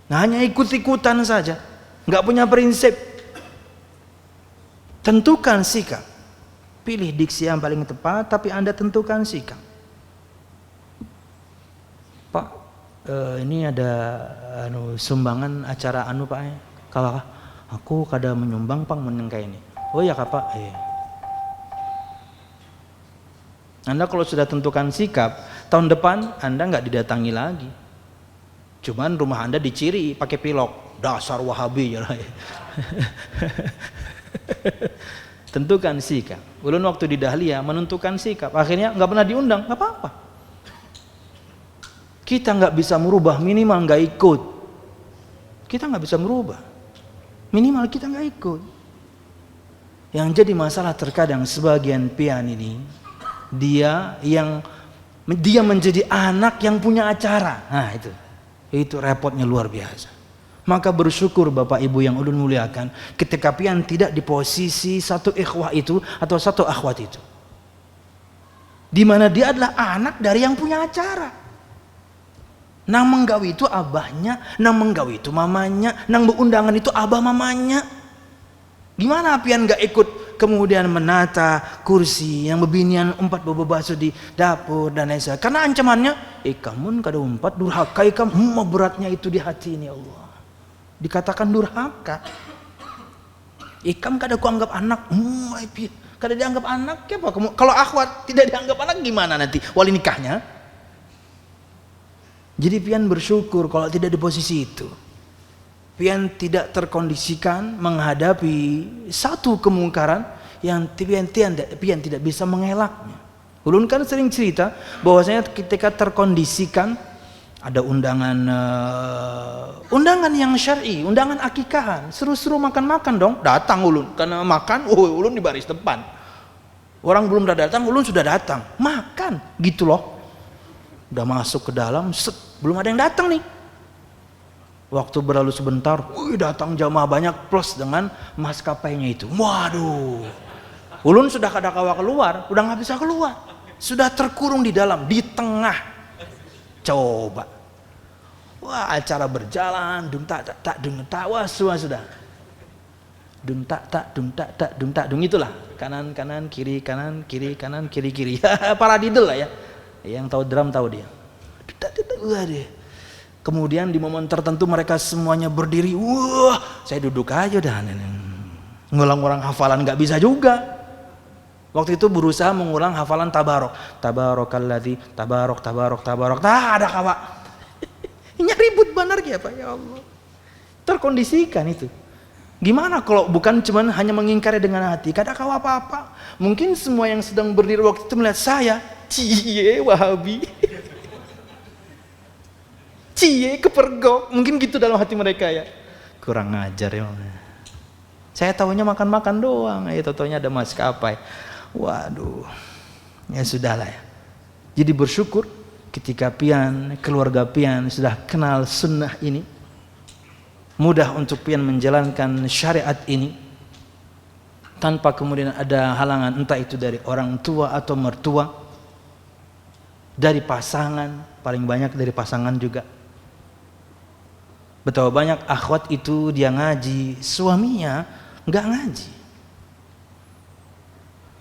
Nah, hanya ikut-ikutan saja, nggak punya prinsip. Tentukan sikap. Pilih diksi yang paling tepat, tapi Anda tentukan sikap. Pak, ini ada sumbangan acara Pak ya. Kalau aku kada menyumbang Pak menengkai ini. Oh ya Kak Pak. Anda kalau sudah tentukan sikap, tahun depan Anda nggak didatangi lagi. Cuman rumah Anda diciri pakai pilok. Dasar Wahabi ya. Tentukan sikap. Ulun waktu di Dahlia menentukan sikap. Akhirnya nggak pernah diundang, nggak apa-apa. Kita nggak bisa merubah, minimal nggak ikut. Kita nggak bisa merubah, minimal kita nggak ikut. Yang jadi masalah terkadang sebagian pian ini, dia menjadi anak yang punya acara. Nah itu repotnya luar biasa. Maka bersyukur Bapak Ibu yang ulun muliakan, ketika pian tidak di posisi satu ikhwah itu atau satu akhwat itu, di mana dia adalah anak dari yang punya acara. Nang menggawi itu abahnya, nang menggawi itu mamanya, nang beundangan itu abah mamanya. Gimana pian gak ikut kemudian menata kursi yang bebinian umpat basuh di dapur dan lain sebagainya? Karena ancamannya, kamu kada umpat durhaka, kamu beratnya itu di hati ini Allah. Dikatakan durhaka. Kamu kada ku anggap anak, kada dianggap anak, apa kamu? Kalau akhwat tidak dianggap anak gimana nanti wali nikahnya? Jadi pian bersyukur kalau tidak di posisi itu. Pian tidak terkondisikan menghadapi satu kemungkaran yang pian tidak bisa mengelaknya. Ulun kan sering cerita bahwasanya ketika terkondisikan ada undangan yang syar'i, undangan akikahan, seru-seru makan-makan dong, datang ulun karena makan, ulun di baris depan. Orang belum datang, ulun sudah datang, makan, gitu loh. Udah masuk ke dalam, belum ada yang datang nih. Waktu berlalu sebentar, datang jamaah banyak plus dengan maskapainya itu. Waduh, ulun sudah kada kawa keluar, udah nggak bisa keluar, sudah terkurung di dalam, di tengah. Coba, wah acara berjalan, dung tak wah sudah, dung tak itulah, kanan kiri kanan kiri kanan kiri kiri, paradiddle lah ya. Yang tahu drum tahu dia. Kemudian di momen tertentu mereka semuanya berdiri. Wah, saya duduk aja dah. Ngulang-ngulang hafalan nggak bisa juga. Waktu itu berusaha mengulang hafalan tabarok. Tabarokalladzi, tabarok. Tak ada kawan. Ini ribut benar ya Pak, ya Allah. Terkondisikan itu. Gimana kalau bukan cuman hanya mengingkari dengan hati, kada kau apa-apa. Mungkin semua yang sedang berdiri waktu itu melihat saya, cie Wahabi. Cie kepergok. Mungkin gitu dalam hati mereka ya. Kurang ajar ya. Saya tahunya makan-makan doang, taunya ada maskapai. Waduh, ya sudahlah ya. Jadi bersyukur ketika pian, keluarga pian sudah kenal sunnah ini, mudah untuk pian menjalankan syariat ini, tanpa kemudian ada halangan, entah itu dari orang tua atau mertua, dari pasangan, paling banyak dari pasangan juga. Betapa banyak akhwat itu dia ngaji, suaminya nggak ngaji.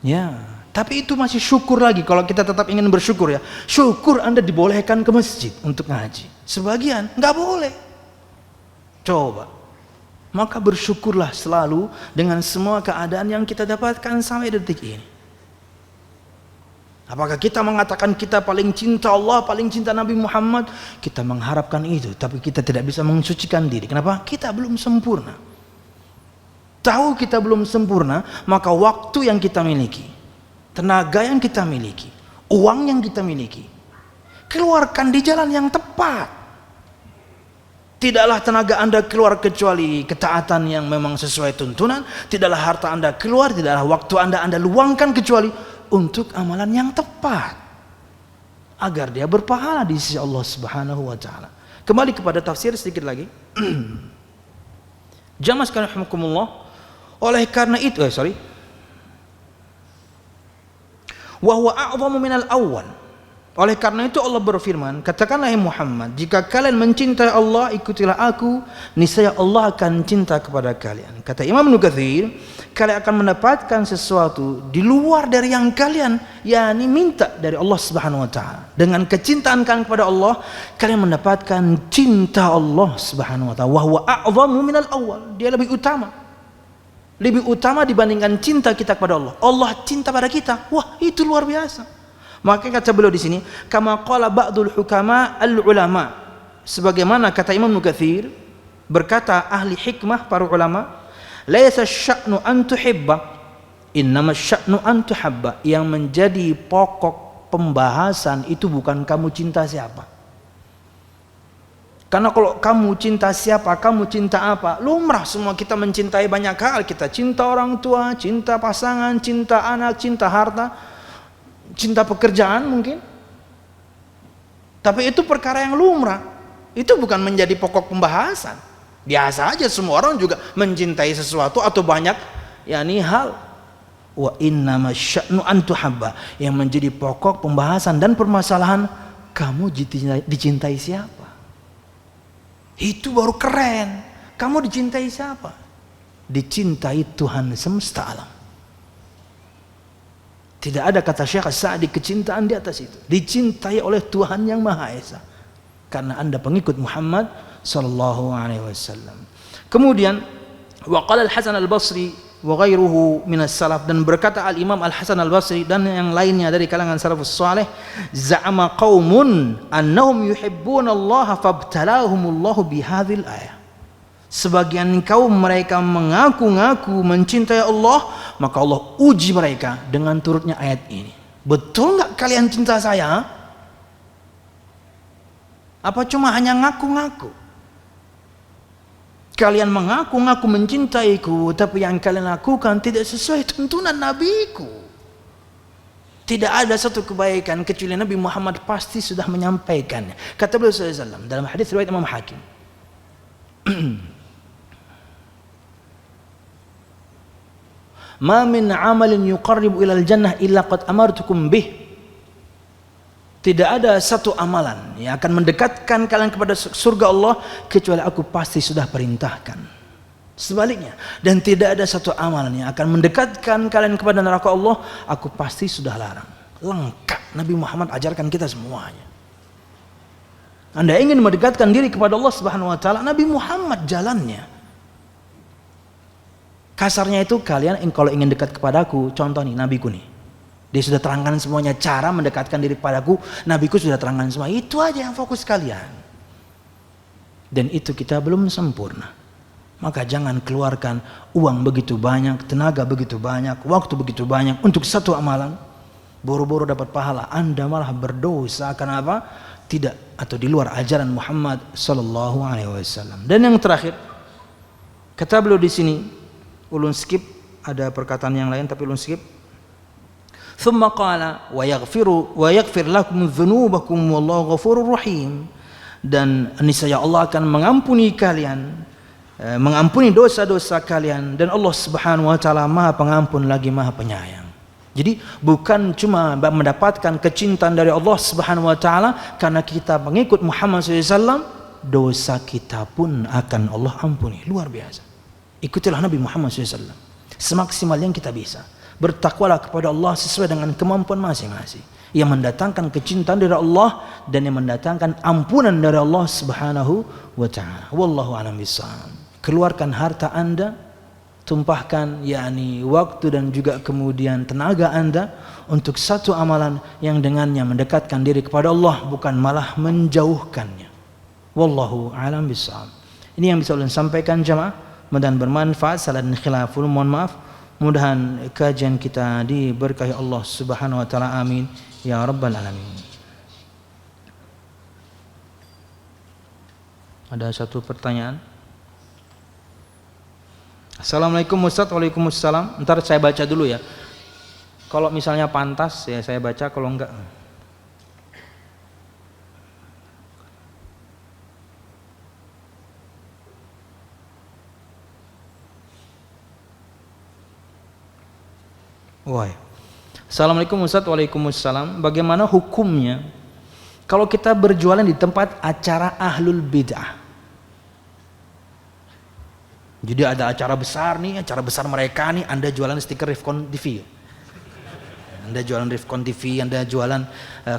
Ya, tapi itu masih syukur lagi kalau kita tetap ingin bersyukur ya. Syukur Anda dibolehkan ke masjid untuk ngaji. Sebagian nggak boleh. Coba. Maka bersyukurlah selalu dengan semua keadaan yang kita dapatkan sampai detik ini. Apakah kita mengatakan kita paling cinta Allah, paling cinta Nabi Muhammad? Kita mengharapkan itu, tapi kita tidak bisa mensucikan diri. Kenapa? Kita belum sempurna. Tahu kita belum sempurna, maka waktu yang kita miliki, tenaga yang kita miliki, uang yang kita miliki, keluarkan di jalan yang tepat. Tidaklah tenaga Anda keluar kecuali ketaatan yang memang sesuai tuntunan. Tidaklah harta Anda keluar, tidaklah waktu Anda luangkan kecuali untuk amalan yang tepat, agar dia berpahala di sisi Allah Subhanahu wa taala. Kembali kepada tafsir sedikit lagi. Jamaah sekalian rahimakumullah. Oleh karena itu, wa huwa a'zamu minal awwal. Oleh karena itu Allah berfirman, katakanlah Muhammad, jika kalian mencintai Allah, ikutilah aku, niscaya Allah akan cinta kepada kalian. Kata Imam Ibnu Katsir, kalian akan mendapatkan sesuatu di luar dari yang kalian yakni minta dari Allah Subhanahu wa taala. Dengan kecintaan kalian kepada Allah, kalian mendapatkan cinta Allah Subhanahu wa taala. Wa huwa a'zamu minal awwal. Dia lebih utama dibandingkan cinta kita kepada Allah. Allah cinta pada kita. Wah, itu luar biasa. Maka kata beliau di sini, kama qala ba'dul hukama al-ulama. Sebagaimana kata Imam Ibnu Katsir, berkata ahli hikmah para ulama, laisa sya'nu an tuhibba, innama sya'nu an tuhabba. Yang menjadi pokok pembahasan itu bukan kamu cinta siapa. Karena kalau kamu cinta siapa, kamu cinta apa, lumrah semua kita mencintai banyak hal. Kita cinta orang tua, cinta pasangan, cinta anak, cinta harta, cinta pekerjaan mungkin. Tapi itu perkara yang lumrah. Itu bukan menjadi pokok pembahasan. Biasa aja semua orang juga mencintai sesuatu atau banyak yakni hal. Wa innama sya'nu an tuhabba. Yang menjadi pokok pembahasan dan permasalahan, kamu dicintai siapa? Itu baru keren. Kamu dicintai siapa? Dicintai Tuhan semesta alam. Tidak ada kata Syekh As-Sa'di kecintaan di atas itu. Dicintai oleh Tuhan yang Maha Esa. Karena Anda pengikut Muhammad sallallahu alaihi wasallam. Kemudian wa qala Al-Hasan Al-Basri wa ghairuhu minas salaf, dan berkata Al-Imam Al-Hasan Al-Basri dan yang lainnya dari kalangan salafus saleh, za'ama qaumun annahum yuhibbuna Allah fabtalahumullahu bihadzal ayah. Sebagian kaum mereka mengaku-ngaku mencintai Allah, maka Allah uji mereka dengan turutnya ayat ini. Betul enggak kalian cinta saya? Apa cuma hanya ngaku-ngaku? Kalian mengaku-ngaku mencintaiku, tapi yang kalian lakukan tidak sesuai tuntunan nabiku. Tidak ada satu kebaikan kecuali Nabi Muhammad pasti sudah menyampaikannya. Kata beliau sallallahu alaihi wasallam dalam hadis riwayat Imam Hakim, ma min amalin yuqarribu ilal jannah illa qad amartukum bih. Tidak ada satu amalan yang akan mendekatkan kalian kepada surga Allah kecuali aku pasti sudah perintahkan. Sebaliknya, dan tidak ada satu amalan yang akan mendekatkan kalian kepada neraka Allah, aku pasti sudah larang. Lengkap Nabi Muhammad ajarkan kita semuanya. Anda ingin mendekatkan diri kepada Allah Subhanahu wa taala, Nabi Muhammad jalannya. Kasarnya itu kalian kalau ingin dekat kepadaku, contoh nih nabiku nih. Dia sudah terangkan semuanya, cara mendekatkan diri kepadaku, nabiku sudah terangkan semua. Itu aja yang fokus kalian. Dan itu kita belum sempurna. Maka jangan keluarkan uang begitu banyak, tenaga begitu banyak, waktu begitu banyak untuk satu amalan. Boro-boro dapat pahala, Anda malah berdosa. Kenapa? Tidak, atau di luar ajaran Muhammad sallallahu alaihi wasallam. Dan yang terakhir, kata beliau di sini, ulun skip, ada perkataan yang lain tapi ulun skip. Thumma qala wa yaghfir lakum dzunubakum wallahu ghafurur rahim. Dan niscaya Allah akan mengampuni kalian, mengampuni dosa-dosa kalian, dan Allah Subhanahu wa taala Maha Pengampun lagi Maha Penyayang. Jadi bukan cuma mendapatkan kecintaan dari Allah Subhanahu wa taala karena kita mengikut Muhammad SAW, dosa kita pun akan Allah ampuni. Luar biasa. Ikutilah Nabi Muhammad SAW semaksimal yang kita bisa. Bertakwalah kepada Allah sesuai dengan kemampuan masing-masing, yang mendatangkan kecintaan dari Allah dan yang mendatangkan ampunan dari Allah Subhanahu wa taala. Wallahu a'lam bishawab. Keluarkan harta Anda, tumpahkan yakni waktu dan juga kemudian tenaga Anda untuk satu amalan yang dengannya mendekatkan diri kepada Allah, bukan malah menjauhkannya. Wallahu a'lam bishawab. Ini yang bisa ulun sampaikan jamaah, mudah-mudahan bermanfaat. Salah dan khilaful mohon maaf. Mudah-mudahan kajian kita diberkahi Allah Subhanahu wa taala. Amin ya rabbal alamin. Ada satu pertanyaan. Assalamualaikum Ustaz. Waalaikumsalam. Ntar saya baca dulu ya. Kalau misalnya pantas ya saya baca, kalau enggak wah. Assalamualaikum Ustaz. Waalaikumsalam. Bagaimana hukumnya kalau kita berjualan di tempat acara ahlul bid'ah? Jadi ada acara besar nih, acara besar mereka nih, Anda jualan stiker Rifkon TV. Anda jualan Rifkon TV, Anda jualan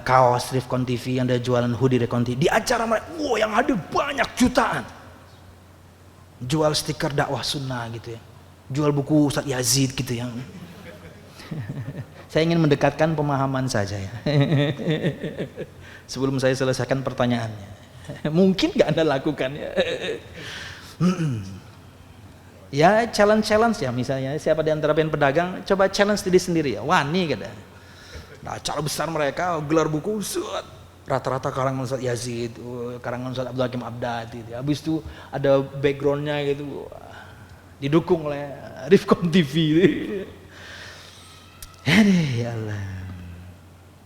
kaos Rifkon TV, Anda jualan hoodie Rifkon TV. Di acara mereka, wow, yang ada banyak jutaan. Jual stiker dakwah sunnah gitu ya. Jual buku Ustaz Yazid gitu ya. Saya ingin mendekatkan pemahaman saja ya. Sebelum saya selesaikan pertanyaannya. Mungkin gak Anda lakukan ya. Ya challenge ya, misalnya siapa di antara pedagang coba challenge diri sendiri ya, wani kata. Nah, acara besar mereka gelar buku rata-rata karangan Ustaz Yazid, karangan Ustaz Abdul Hakim Abdad gitu. Habis itu ada backgroundnya gitu, didukung oleh Rifkon TV. Ya Allah.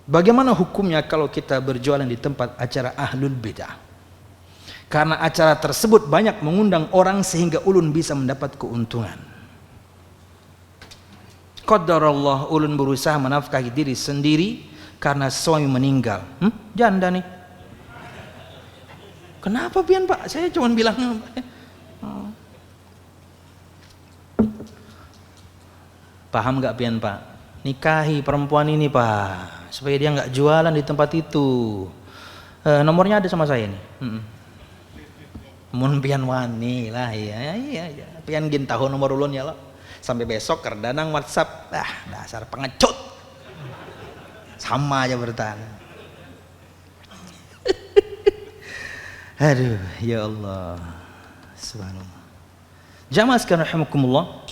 Bagaimana hukumnya kalau kita berjualan di tempat acara ahlul bidah? Karena acara tersebut banyak mengundang orang sehingga ulun bisa mendapat keuntungan. Qadarullah, ulun berusaha menafkahi diri sendiri karena suami meninggal. Janda nih. Kenapa pian Pak? Saya cuma bilang paham gak pian Pak? Nikahi perempuan ini Pak, supaya dia nggak jualan di tempat itu. Nomornya ada sama saya nih. Mun pian wani lah iya. Pian gin tahu nomor ulun ya lo. Sampai besok kerdanang WhatsApp. Dasar pengecut. Sama aja bertahan. Aduh, ya Allah. Subhanallah. Jamaah sekalian rahimakumullah.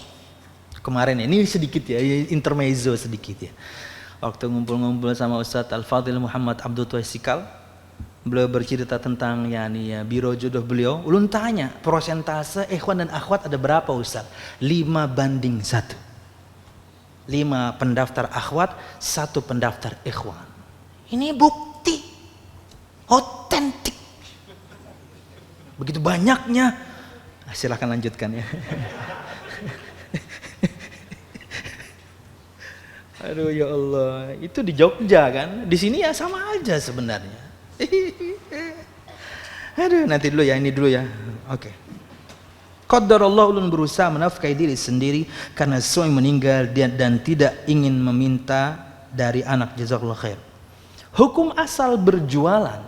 Kemarin ini sedikit ya, intermezzo sedikit ya. Waktu ngumpul-ngumpul sama Ustadz Al-Fadhil Muhammad Abdul Tuaisikal, beliau bercerita tentang biro jodoh beliau. Ulun tanya, persentase ikhwan dan akhwat ada berapa Ustaz? 5:1. 5 pendaftar akhwat, 1 pendaftar ikhwan. Ini bukti otentik. Begitu banyaknya. Silahkan lanjutkan ya. Aduh ya Allah, itu di Jogja kan? Di sini ya sama aja sebenarnya. Aduh, nanti dulu ya, ini dulu ya. Oke. Qadarullah, ulun berusaha menafkahi diri sendiri karena suami meninggal dan tidak ingin meminta dari anak. Jazakallahu khair. Hukum asal berjualan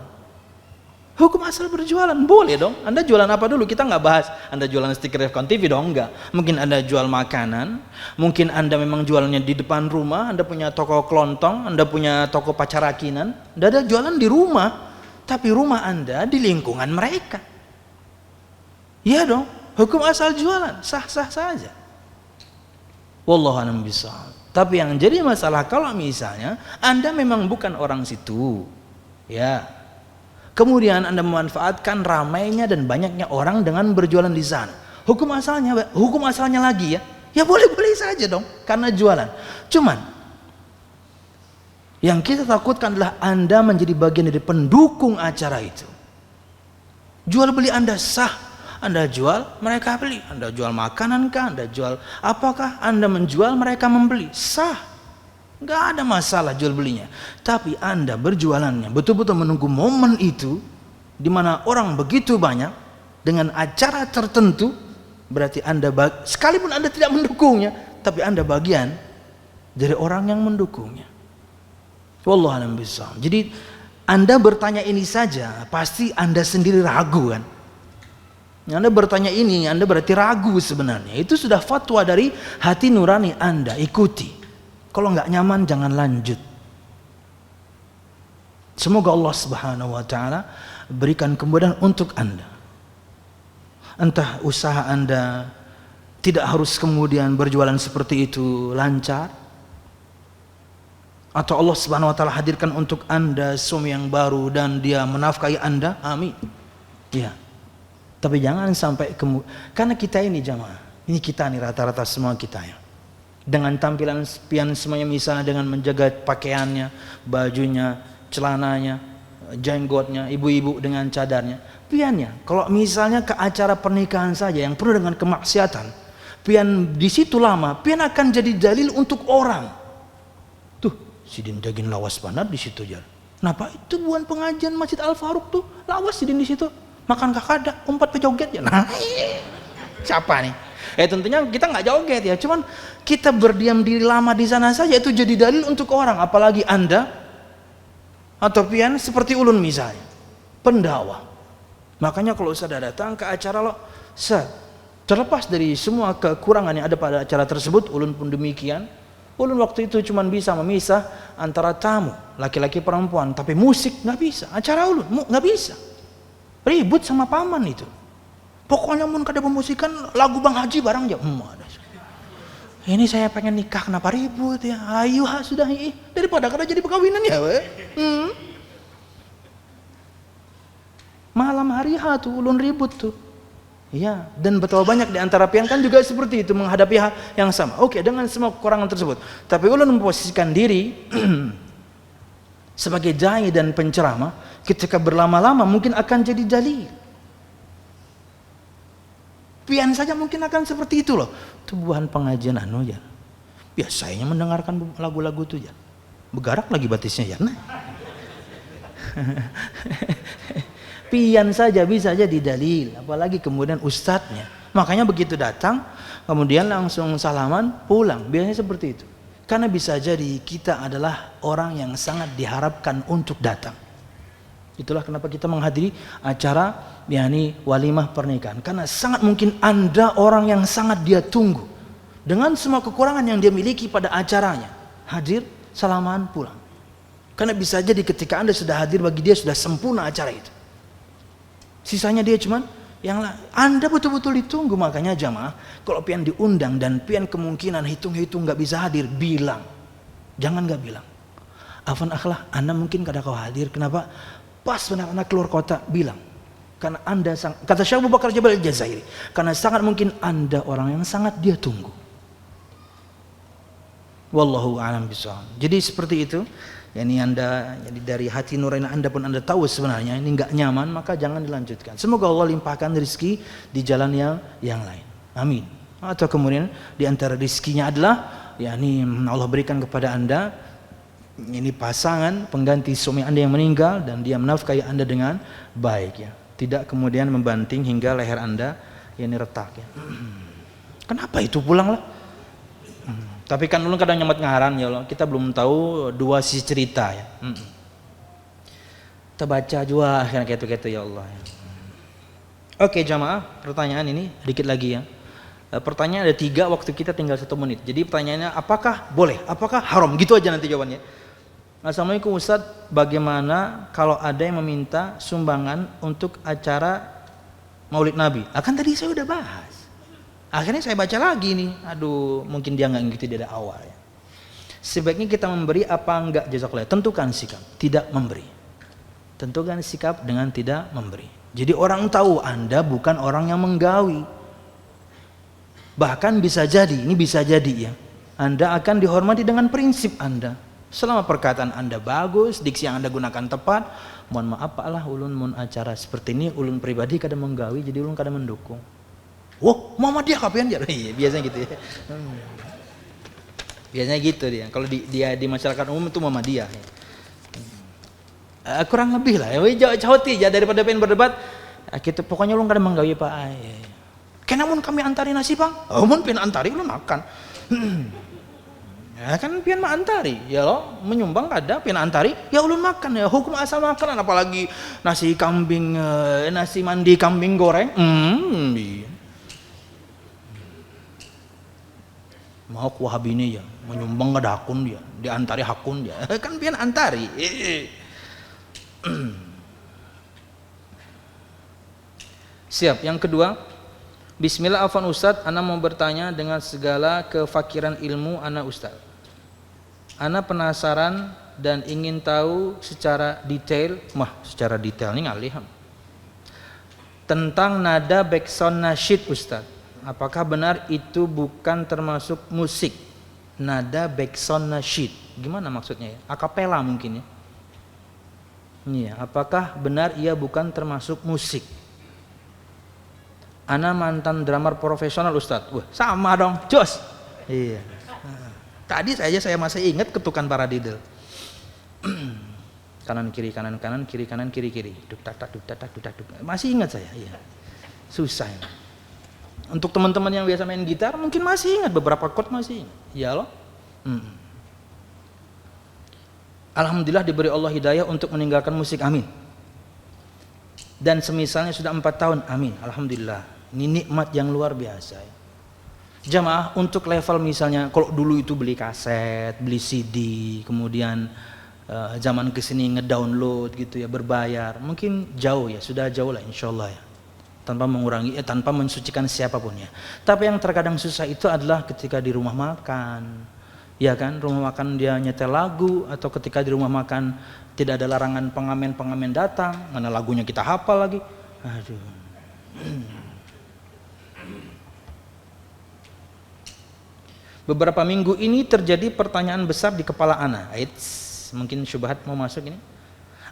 Hukum asal berjualan boleh dong. Anda jualan apa dulu? Kita nggak bahas Anda jualan stiker Refcon TV dong, enggak. Mungkin Anda jual makanan, mungkin Anda memang jualannya di depan rumah, Anda punya toko kelontong, Anda punya toko pacarakinan, Anda ada jualan di rumah, tapi rumah Anda di lingkungan mereka. Iya dong, hukum asal jualan sah-sah saja. Wallahu a'lam bishawab. Tapi yang jadi masalah kalau misalnya Anda memang bukan orang situ, ya. Kemudian Anda memanfaatkan ramainya dan banyaknya orang dengan berjualan di sana. Hukum asalnya lagi ya. Ya boleh-boleh saja dong karena jualan. Cuman yang kita takutkan adalah Anda menjadi bagian dari pendukung acara itu. Jual beli Anda sah. Anda jual, mereka beli. Anda jual makanan kah? Anda jual apakah? Anda menjual, mereka membeli. Sah. Nggak ada masalah jual belinya. Tapi Anda berjualannya betul-betul menunggu momen itu di mana orang begitu banyak dengan acara tertentu, berarti Anda sekalipun Anda tidak mendukungnya, tapi Anda bagian dari orang yang mendukungnya. Wallahu a'lam bishawab. Jadi Anda bertanya ini saja, pasti Anda sendiri ragu kan? Anda bertanya ini, Anda berarti ragu sebenarnya. Itu sudah fatwa dari hati nurani Anda, ikuti. Kalau nggak nyaman jangan lanjut. Semoga Allah Subhanahu wa taala berikan kemudahan untuk Anda. Entah usaha Anda tidak harus kemudian berjualan seperti itu lancar, atau Allah Subhanahu wa taala hadirkan untuk Anda suami yang baru dan dia menafkahi Anda. Amin. Ya. Tapi jangan sampai karena kita ini jamaah, ini kita nih rata-rata semua kita ya. Dengan tampilan pian semuanya, misalnya dengan menjaga pakaiannya, bajunya, celananya, jenggotnya, ibu-ibu dengan cadarnya, piannya. Kalau misalnya ke acara pernikahan saja yang penuh dengan kemaksiatan, pian di situ lama, pian akan jadi dalil untuk orang. Tuh, sidin daging lawas banget di situ ya. Kenapa itu bukan pengajian Masjid Al Faruq tuh lawas sidin di situ? Makan kakada, umpat pejoget ya. Nah, siapa nih? Tentunya kita nggak joget ya, cuman kita berdiam diri lama di sana saja itu jadi dalil untuk orang, apalagi Anda atau pian seperti ulun misalnya, pendakwah. Makanya kalau sudah datang ke acara lo, terlepas dari semua kekurangan yang ada pada acara tersebut, ulun pun demikian. Ulun waktu itu cuman bisa memisah antara tamu, laki-laki perempuan, tapi musik nggak bisa. Acara ulun nggak bisa, ribut sama paman itu. Pokoknya mun kada memusikan lagu Bang Haji barang aja. Ini saya pengen nikah kenapa ribut ya? Ayo sudah daripada kada jadi perkawinan ya. Malam hari tuh ulun ribut tuh. Iya, dan betapa banyak di antara pian kan juga seperti itu menghadapi hal yang sama. Oke, dengan semua kekurangan tersebut, tapi ulun memposisikan diri sebagai dai dan penceramah, ketika berlama-lama mungkin akan jadi dalil. Pian saja mungkin akan seperti itu loh. Itu bukan pengajian anu ya. Biasanya mendengarkan lagu-lagu itu ya. Begarak lagi batisnya ya. Nah. Pian saja bisa jadi dalil, apalagi kemudian ustadznya. Makanya begitu datang, kemudian langsung salaman, pulang. Biasanya seperti itu. Karena bisa jadi kita adalah orang yang sangat diharapkan untuk datang. Itulah kenapa kita menghadiri acara yakni walimah pernikahan, karena sangat mungkin Anda orang yang sangat dia tunggu dengan semua kekurangan yang dia miliki pada acaranya, hadir, salaman, pulang. Karena bisa jadi ketika Anda sudah hadir, bagi dia sudah sempurna acara itu, sisanya dia cuman yang Anda betul-betul ditunggu. Makanya jamaah, kalau pian diundang dan pian kemungkinan hitung-hitung nggak bisa hadir, bilang, jangan nggak bilang, afan akhlah, Anda mungkin kada kau hadir, kenapa? Pas anak-anak keluar kota, bilang, karena Anda kata Syekh Abu Bakar Jabal Al-Jazairi, karena sangat mungkin Anda orang yang sangat dia tunggu. Wallahu a'lam bishawab. Jadi seperti itu. Yani Anda, jadi dari hati nurani Anda pun Anda tahu sebenarnya ini nggak nyaman, maka jangan dilanjutkan. Semoga Allah limpahkan rezeki di jalan yang lain. Amin. Atau kemudian di antara rezekinya adalah yakni Allah berikan kepada Anda ini pasangan pengganti suami Anda yang meninggal dan dia menafkahi Anda dengan baik ya. Tidak kemudian membanting hingga leher Anda ini retak ya. Kenapa itu pulanglah? Tapi kan ulun kadang nyamat ngaran ya Allah. Kita belum tahu dua sisi cerita ya. Terbaca juga kan gitu-gitu ya Allah. Oke jamaah, pertanyaan ini dikit lagi ya. Pertanyaan ada 3, waktu kita tinggal 1 menit. Jadi pertanyaannya apakah boleh, apakah haram? Gitu aja nanti jawabannya. Assalamualaikum Ustaz, bagaimana kalau ada yang meminta sumbangan untuk acara Maulid Nabi? Kan tadi saya udah bahas. Akhirnya saya baca lagi nih. Aduh, mungkin dia nggak ngikuti dari awal ya. Sebaiknya kita memberi apa enggak, jazakallah. Tentukan sikap, tidak memberi. Tentukan sikap dengan tidak memberi. Jadi orang tahu Anda bukan orang yang menggawi. Bahkan bisa jadi, ini bisa jadi ya, Anda akan dihormati dengan prinsip Anda. Selama perkataan Anda bagus, diksi yang Anda gunakan tepat, mohon maaf Pak lah, ulun mun acara seperti ini, ulun pribadi kadang menggawi, jadi ulun kadang mendukung. Oh, Muhammadiyah kapan ya? Biasanya gitu ya. Biasanya gitu dia. Kalau dia di masyarakat umum itu Muhammadiyah. Kurang lebih lah, jauh ya daripada pengen berdebat. Gitu, pokoknya ulun kadang menggawi Pak. Kenapa kami antari nasi bang? Mun pengen antari ulun makan. Ya kan pian mah antari, ya loh, menyumbang kada pian antari, ya ulun makan ya, hukum asal makanan, apalagi nasi kambing, nasi mandi kambing goreng, iya. Mau kuah bini ya, menyumbang kada hakun dia, diantari hakun dia, kan pian antari. Siap, yang kedua. Bismillah afwan Ustaz, ana mau bertanya dengan segala kefakiran ilmu ana Ustaz. Ana penasaran dan ingin tahu secara detail, secara detail ini ngalih. Tentang nada backsound nasyid Ustaz. Apakah benar itu bukan termasuk musik? Nada backsound nasyid. Gimana maksudnya ya? Akapela mungkin ya. Iya, apakah benar ia bukan termasuk musik? Ana mantan drummer profesional Ustadz. Wah, sama dong, jos. Iya. Tadi saja saya masih ingat ketukan paradiddle. Kanan kiri kanan kanan kiri kanan kiri kiri. Duk tak tak duk tak tak duk tak duk. Masih ingat saya. Iya. Susah ini. Untuk teman-teman yang biasa main gitar mungkin masih ingat beberapa chord masih ingat. Ya loh. Alhamdulillah diberi Allah hidayah untuk meninggalkan musik. Amin. Dan semisalnya sudah 4 tahun. Amin. Alhamdulillah. Ini nikmat yang luar biasa ya. Jamaah, untuk level misalnya kalau dulu itu beli kaset, beli CD, kemudian zaman kesini ngedownload gitu ya, berbayar, mungkin jauh ya, sudah jauh lah insyaallah ya, tanpa mengurangi tanpa mensucikan siapapun ya. Tapi yang terkadang susah itu adalah ketika di rumah makan, ya kan, rumah makan dia nyetel lagu, atau ketika di rumah makan tidak ada larangan pengamen datang, mana lagunya kita hafal lagi, aduh. Beberapa minggu ini terjadi pertanyaan besar di kepala ana. Mungkin syubhat mau masuk ini.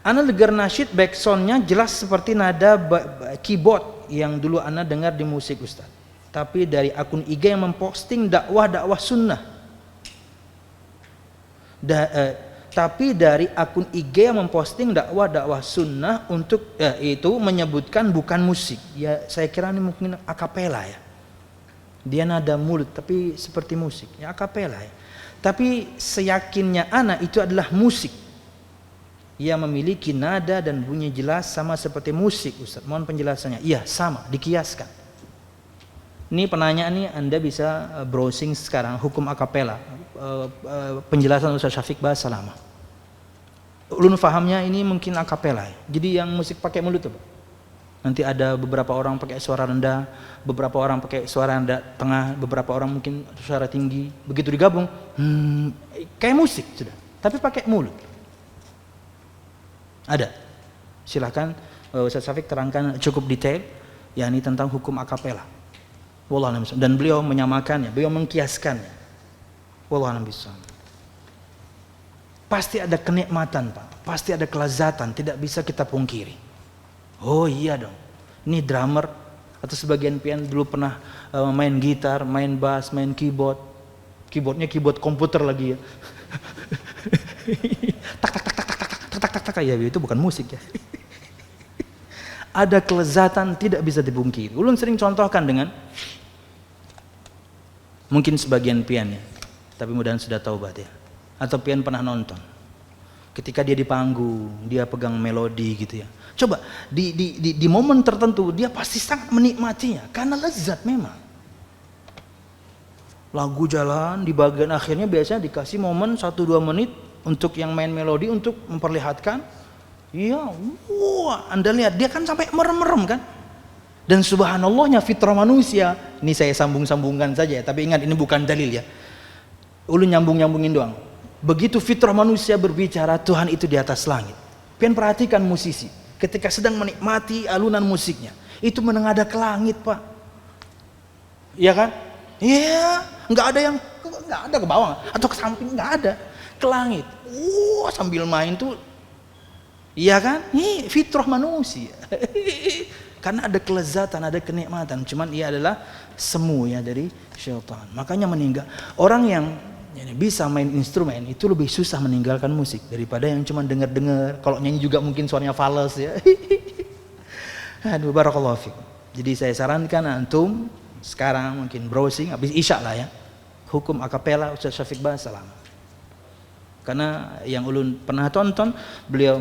Ana dengar nasyid backsoundnya jelas seperti nada keyboard yang dulu ana dengar di musik Ustaz. Tapi dari akun IG yang memposting dakwah sunnah. Tapi dari akun IG yang memposting dakwah sunnah untuk itu menyebutkan bukan musik. Ya saya kira ini mungkin akapela ya. Dia nada mulut tapi seperti musik, ya akapela ya. Tapi seyakinnya ana itu adalah musik. Ia memiliki nada dan bunyi jelas sama seperti musik Ustaz. Mohon penjelasannya. Iya, sama, dikiaskan. Ini penanyaan ini Anda bisa browsing sekarang hukum akapela. Penjelasan Ustaz Syafiq bahasa lama. Ulun fahamnya ini mungkin akapela ya. Jadi yang musik pakai mulut tuh, Pak. Nanti ada beberapa orang pakai suara rendah, beberapa orang pakai suara rendah tengah, beberapa orang mungkin suara tinggi. Begitu digabung, kayak musik sudah. Tapi pakai mulut. Ada. Silahkan Ustaz Syafiq terangkan cukup detail, yakni tentang hukum akapela. Wallahu a'lam. Dan beliau menyamakannya, beliau mengkiaskannya. Wallahu a'lam bishawab. Pasti ada kenikmatan, Pak. Pasti ada kelezatan, tidak bisa kita pungkiri. Oh iya dong, ini drummer atau sebagian pian dulu pernah main gitar, main bass, main keyboard. Keyboardnya keyboard komputer lagi ya. Tak ya, itu bukan musik ya. Ada kelezatan tidak bisa dipungkiri. Ulun sering contohkan dengan mungkin sebagian pian ya, tapi mudah-mudahan sudah taubat ya. Atau pian pernah nonton. Ketika dia di panggung, dia pegang melodi gitu ya. Coba di momen tertentu dia pasti sangat menikmatinya karena lezat memang. Lagu jalan di bagian akhirnya biasanya dikasih momen 1-2 menit untuk yang main melodi untuk memperlihatkan. Iya, wah, Anda lihat dia kan sampai merem-merem kan. Dan subhanallahnya fitrah manusia. Ini saya sambung-sambungkan saja ya, tapi ingat ini bukan dalil ya. Ulun nyambung-nyambungin doang. Begitu fitrah manusia berbicara, Tuhan itu di atas langit. Pian perhatikan musisi, ketika sedang menikmati alunan musiknya, itu menengadah ke langit, Pak. Iya kan? Iya, nggak ada ke bawah atau ke samping, nggak ada, ke langit. Sambil main tuh, iya kan? Ini fitrah manusia. Karena ada kelezatan, ada kenikmatan. Cuman ia adalah semu ya dari syaitan. Makanya meninggal orang yang bisa main instrumen itu lebih susah meninggalkan musik daripada yang cuma dengar-dengar. Kalau nyanyi juga mungkin suaranya fals ya. Aduh, barakallahu fiik. Jadi saya sarankan antum sekarang mungkin browsing habis isya lah ya. Hukum akapela Ustaz Syafiq Basalam. Karena yang ulun pernah tonton beliau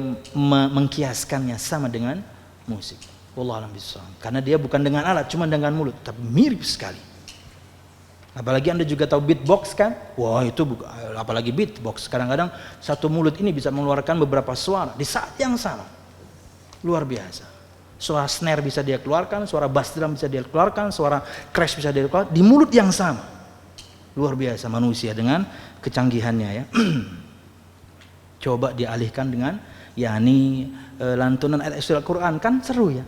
mengkiaskannya sama dengan musik. Wallahu a'lam bishawab. Karena dia bukan dengan alat, cuma dengan mulut, tapi mirip sekali. Apalagi Anda juga tahu beatbox kan? Wah, itu apalagi beatbox. Kadang-kadang satu mulut ini bisa mengeluarkan beberapa suara di saat yang sama. Luar biasa. Suara snare bisa dia keluarkan, suara bass drum bisa dia keluarkan, suara crash bisa dia keluarkan di mulut yang sama. Luar biasa manusia dengan kecanggihannya ya. Coba dialihkan dengan lantunan ayat Al-Quran kan seru ya.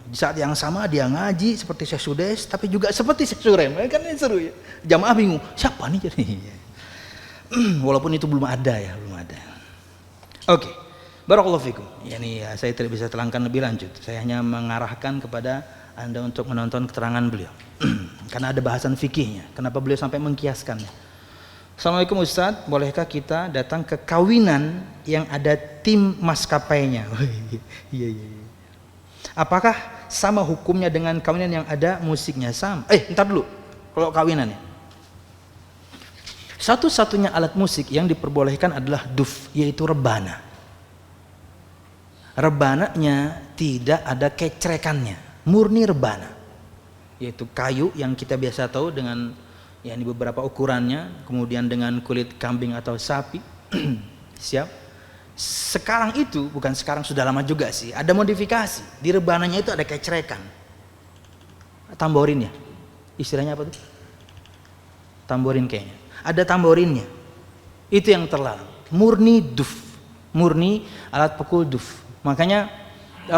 Di saat yang sama dia ngaji seperti Syekh Sudes tapi juga seperti Syekh Surem, kan ini seru ya. Jamaah bingung siapa nih jadi. Walaupun itu belum ada ya, belum ada. Oke, barakallahu fikum. Saya tidak bisa terangkan lebih lanjut. Saya hanya mengarahkan kepada Anda untuk menonton keterangan beliau. Karena ada bahasan fikihnya. Kenapa beliau sampai mengkiaskannya? Assalamualaikum Ustadz, bolehkah kita datang ke kawinan yang ada tim maskapainya? Iya. Apakah sama hukumnya dengan kawinan yang ada musiknya? Sama. Entar dulu. Kalau kawinannya, satu-satunya alat musik yang diperbolehkan adalah duf, yaitu rebana. Rebananya tidak ada kecrekannya, murni rebana, yaitu kayu yang kita biasa tahu dengan ini beberapa ukurannya, kemudian dengan kulit kambing atau sapi. Siap. Sekarang itu, bukan sekarang, sudah lama juga sih, ada modifikasi. Di rebananya itu ada kecrekan. Tamborin ya? Istilahnya apa tuh? Tamborin kayaknya. Ada tamborinnya. Itu yang terlarang. Murni duf. Murni alat pukul duf. Makanya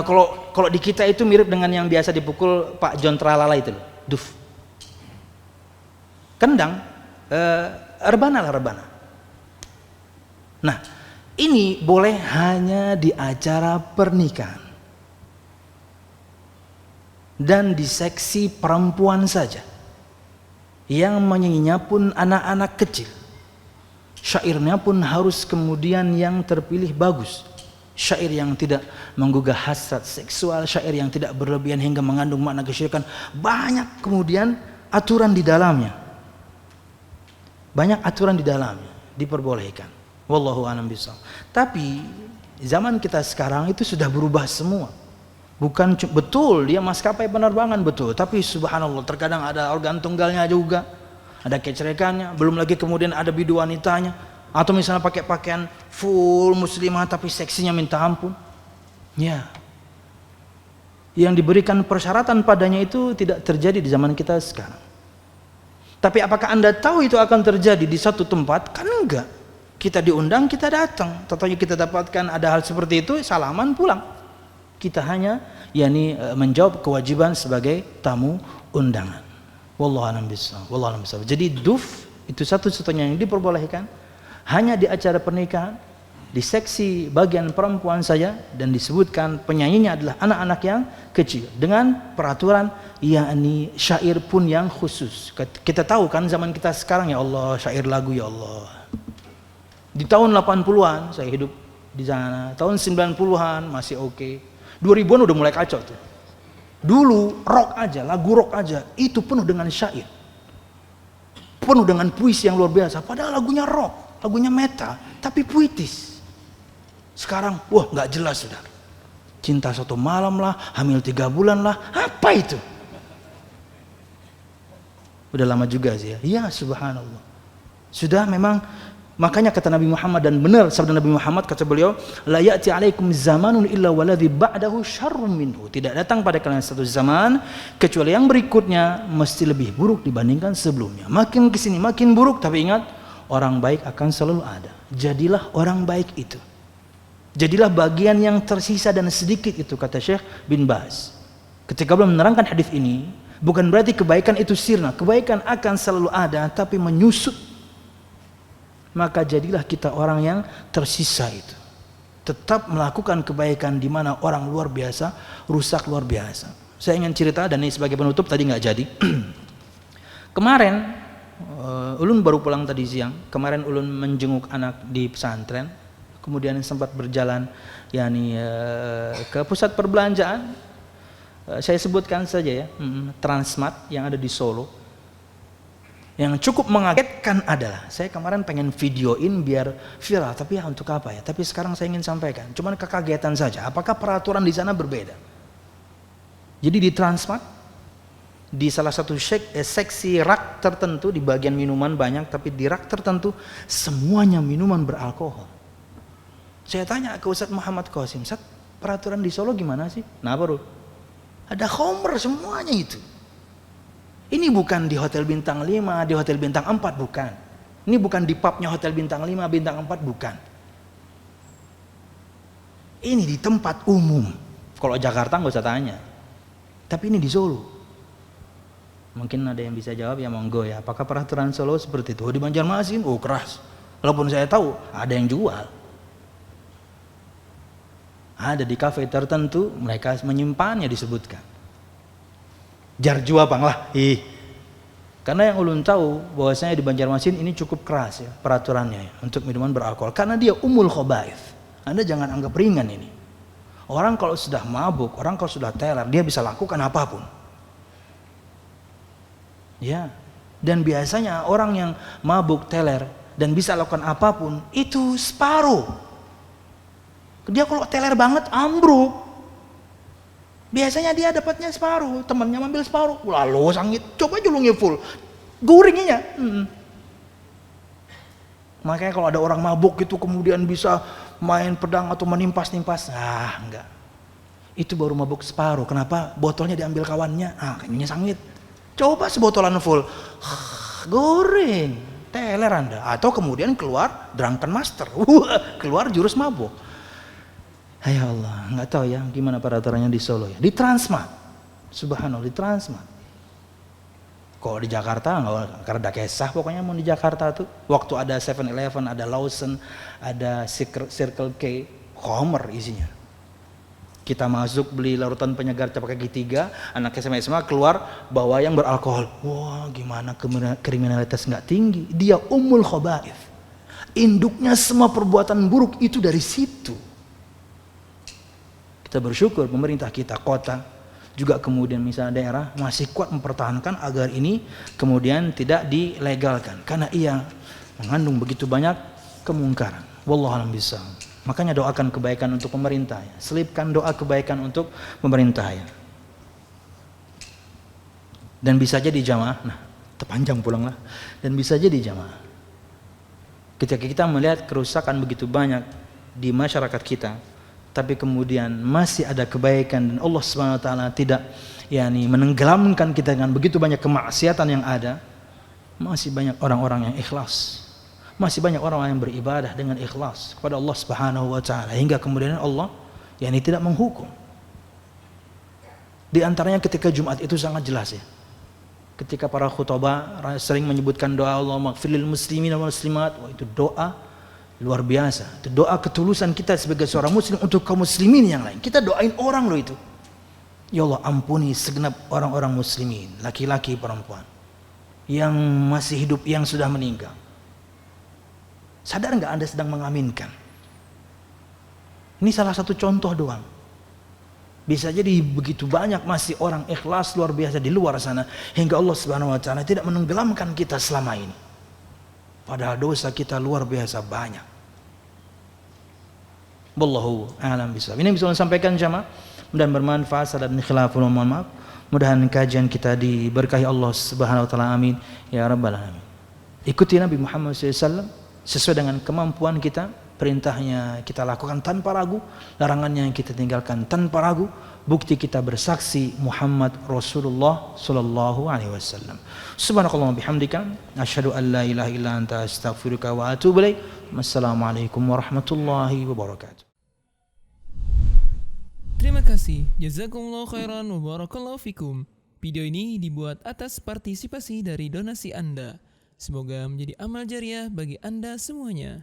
kalau di kita itu mirip dengan yang biasa dipukul Pak John Tralala itu loh. Duf. Kendang, rebana lah rebana. Nah, ini boleh hanya di acara pernikahan dan di seksi perempuan saja. Yang menyanyinya pun anak-anak kecil. Syairnya pun harus kemudian yang terpilih bagus. Syair yang tidak menggugah hasrat seksual, syair yang tidak berlebihan hingga mengandung makna kesyirikan. Banyak kemudian aturan di dalamnya. Banyak aturan di dalamnya diperbolehkan. Wallahu a'lam bishawab. Tapi zaman kita sekarang itu sudah berubah semua. Bukan betul dia maskapai penerbangan betul, tapi subhanallah terkadang ada organ tunggalnya juga, ada kecrekannya, belum lagi kemudian ada bidu wanitanya, atau misalnya pakai pakaian full muslimah tapi seksinya minta ampun. Ya. Yang diberikan persyaratan padanya itu tidak terjadi di zaman kita sekarang. Tapi apakah Anda tahu itu akan terjadi di satu tempat? Kan enggak. Kita diundang, kita datang. Tentunya kita dapatkan ada hal seperti itu, salaman pulang. Kita hanya menjawab kewajiban sebagai tamu undangan. Wallahu a'lam bishawab. Jadi duf itu satu-satunya yang diperbolehkan hanya di acara pernikahan, di seksi bagian perempuan saja, dan disebutkan penyanyinya adalah anak-anak yang kecil dengan peraturan syair pun yang khusus. Kita tahu kan zaman kita sekarang ya Allah, syair lagu ya Allah. Di tahun 80-an saya hidup di sana, tahun 90-an masih oke. 2000-an udah mulai kacau tuh. Dulu rock aja, lagu rock aja itu penuh dengan syair. Penuh dengan puisi yang luar biasa, padahal lagunya rock, lagunya metal, tapi puitis. Sekarang, wah nggak jelas sudah. Cinta 1 malam lah, hamil 3 bulan lah, apa itu? Udah lama juga sih ya. Iya, subhanallah. Sudah memang, makanya kata Nabi Muhammad, dan benar sabda Nabi Muhammad, kata beliau, la ya'ti alaikum zamanun illa waladhi ba'dahu syarrum minhu. Tidak datang pada kalian satu zaman kecuali yang berikutnya mesti lebih buruk dibandingkan sebelumnya. Makin kesini makin buruk, tapi ingat, orang baik akan selalu ada. Jadilah orang baik itu. Jadilah bagian yang tersisa dan sedikit itu, kata Syekh bin Baz. Ketika beliau menerangkan hadis ini, bukan berarti kebaikan itu sirna. Kebaikan akan selalu ada, tapi menyusut. Maka jadilah kita orang yang tersisa itu. Tetap melakukan kebaikan di mana orang luar biasa, rusak luar biasa. Saya ingin cerita, dan ini sebagai penutup, tadi nggak jadi. Kemarin, ulun baru pulang tadi siang. Kemarin ulun menjenguk anak di pesantren. Kemudian sempat berjalan ke pusat perbelanjaan. Saya sebutkan saja ya, Transmart yang ada di Solo. Yang cukup mengagetkan adalah, saya kemarin pengen videoin biar viral, tapi ya untuk apa ya? Tapi sekarang saya ingin sampaikan, cuman kekagetan saja. Apakah peraturan di sana berbeda? Jadi di Transmart, di salah satu seksi rak tertentu, di bagian minuman banyak, tapi di rak tertentu semuanya minuman beralkohol. Saya tanya ke Ustadz Muhammad Qasim, Ustadz, peraturan di Solo gimana sih? Nah baru, ada khamr semuanya itu. Ini bukan di hotel bintang 5, di hotel bintang 4, bukan. Ini bukan di pubnya hotel bintang 5, bintang 4, bukan. Ini di tempat umum. Kalau Jakarta nggak usah tanya. Tapi ini di Solo. Mungkin ada yang bisa jawab, ya monggo ya. Apakah peraturan Solo seperti itu? Oh, di Banjarmasin, oh keras. Walaupun saya tahu ada yang jual. Ada di kafe tertentu mereka menyimpannya, disebutkan jarju apa lah, karena yang ulun tahu bahwasanya di Banjarmasin ini cukup keras ya peraturannya ya, untuk minuman beralkohol, karena dia umul khaba'ith. Anda jangan anggap ringan ini. Orang kalau sudah mabuk, orang kalau sudah teler, dia bisa lakukan apapun ya. Dan biasanya orang yang mabuk, teler dan bisa lakukan apapun itu separuh. Dia kalau teler banget ambruk. Biasanya dia dapatnya separuh, temannya ambil separuh. Lalu sangit, coba julungnya full. Guringinya. Makanya kalau ada orang mabuk itu kemudian bisa main pedang atau menimpas-nimpas. Enggak. Itu baru mabuk separuh. Kenapa? Botolnya diambil kawannya. Kayaknya sangit. Coba sebotolan full. Goreng. Teler Anda. Atau kemudian keluar drunken master. Keluar jurus mabuk. Ya Allah, nggak tahu ya gimana peraturannya di Solo ya. Di Transmart, subhanallah, di Transmart. Kalau di Jakarta nggak, karena ada kisah pokoknya mau di Jakarta tuh. Waktu ada 7-Eleven, ada Lawson, ada Circle K, Homer isinya. Kita masuk beli larutan penyegar pakai G3, anak SMA keluar bawa yang beralkohol. Wah, gimana kriminalitas nggak tinggi? Dia umul khaba'ith. Induknya semua perbuatan buruk itu dari situ. Kita bersyukur pemerintah kita, kota, juga kemudian misalnya daerah masih kuat mempertahankan agar ini kemudian tidak dilegalkan, karena ia mengandung begitu banyak kemungkaran. Wallahu a'lam bishawab. Makanya doakan kebaikan untuk pemerintah ya. Selipkan doa kebaikan untuk pemerintah ya. Dan bisa jadi jamaah, terpanjang pulanglah. Dan bisa jadi jamaah. Ketika kita melihat kerusakan begitu banyak di masyarakat kita, tapi kemudian masih ada kebaikan dan Allah Subhanahu wa taala tidak menenggelamkan kita dengan begitu banyak kemaksiatan yang ada, masih banyak orang-orang yang ikhlas. Masih banyak orang yang beribadah dengan ikhlas kepada Allah Subhanahu wa taala hingga kemudian Allah tidak menghukum. Di antaranya ketika Jumat itu sangat jelas ya. Ketika para khutbah sering menyebutkan doa Allahumma ighfirlil muslimin wal muslimat, itu doa luar biasa. Itu doa ketulusan kita sebagai seorang muslim untuk kaum muslimin yang lain. Kita doain orang loh itu. Ya Allah, ampuni segenap orang-orang muslimin, laki-laki perempuan yang masih hidup, yang sudah meninggal. Sadar nggak Anda sedang mengaminkan? Ini salah satu contoh doang. Bisa jadi begitu banyak masih orang ikhlas luar biasa di luar sana hingga Allah Subhanahu wa taala tidak menenggelamkan kita selama ini. Padahal dosa kita luar biasa banyak. Wallahu a'lam bishawab. Ini bisa saya sampaikan jamaah, mudah bermanfaat. Salah dan khilafun, mohon maaf. Mudahan kajian kita diberkahi Allah Subhanahu wa taala, amin ya rabbal alamin. Ikuti Nabi Muhammad SAW sesuai dengan kemampuan kita. Perintahnya kita lakukan tanpa ragu, larangannya kita tinggalkan tanpa ragu. Bukti kita bersaksi Muhammad Rasulullah sallallahu alaihi wasallam. Subhanakallahumma bihamdika asyhadu an la ilaha illa anta astaghfiruka wa atubu ilaik. Wassalamualaikum warahmatullahi wabarakatuh. Terima kasih. Jazakumullah khairan wa barakallahu fikum. Video ini dibuat atas partisipasi dari donasi Anda. Semoga menjadi amal jariah bagi Anda semuanya.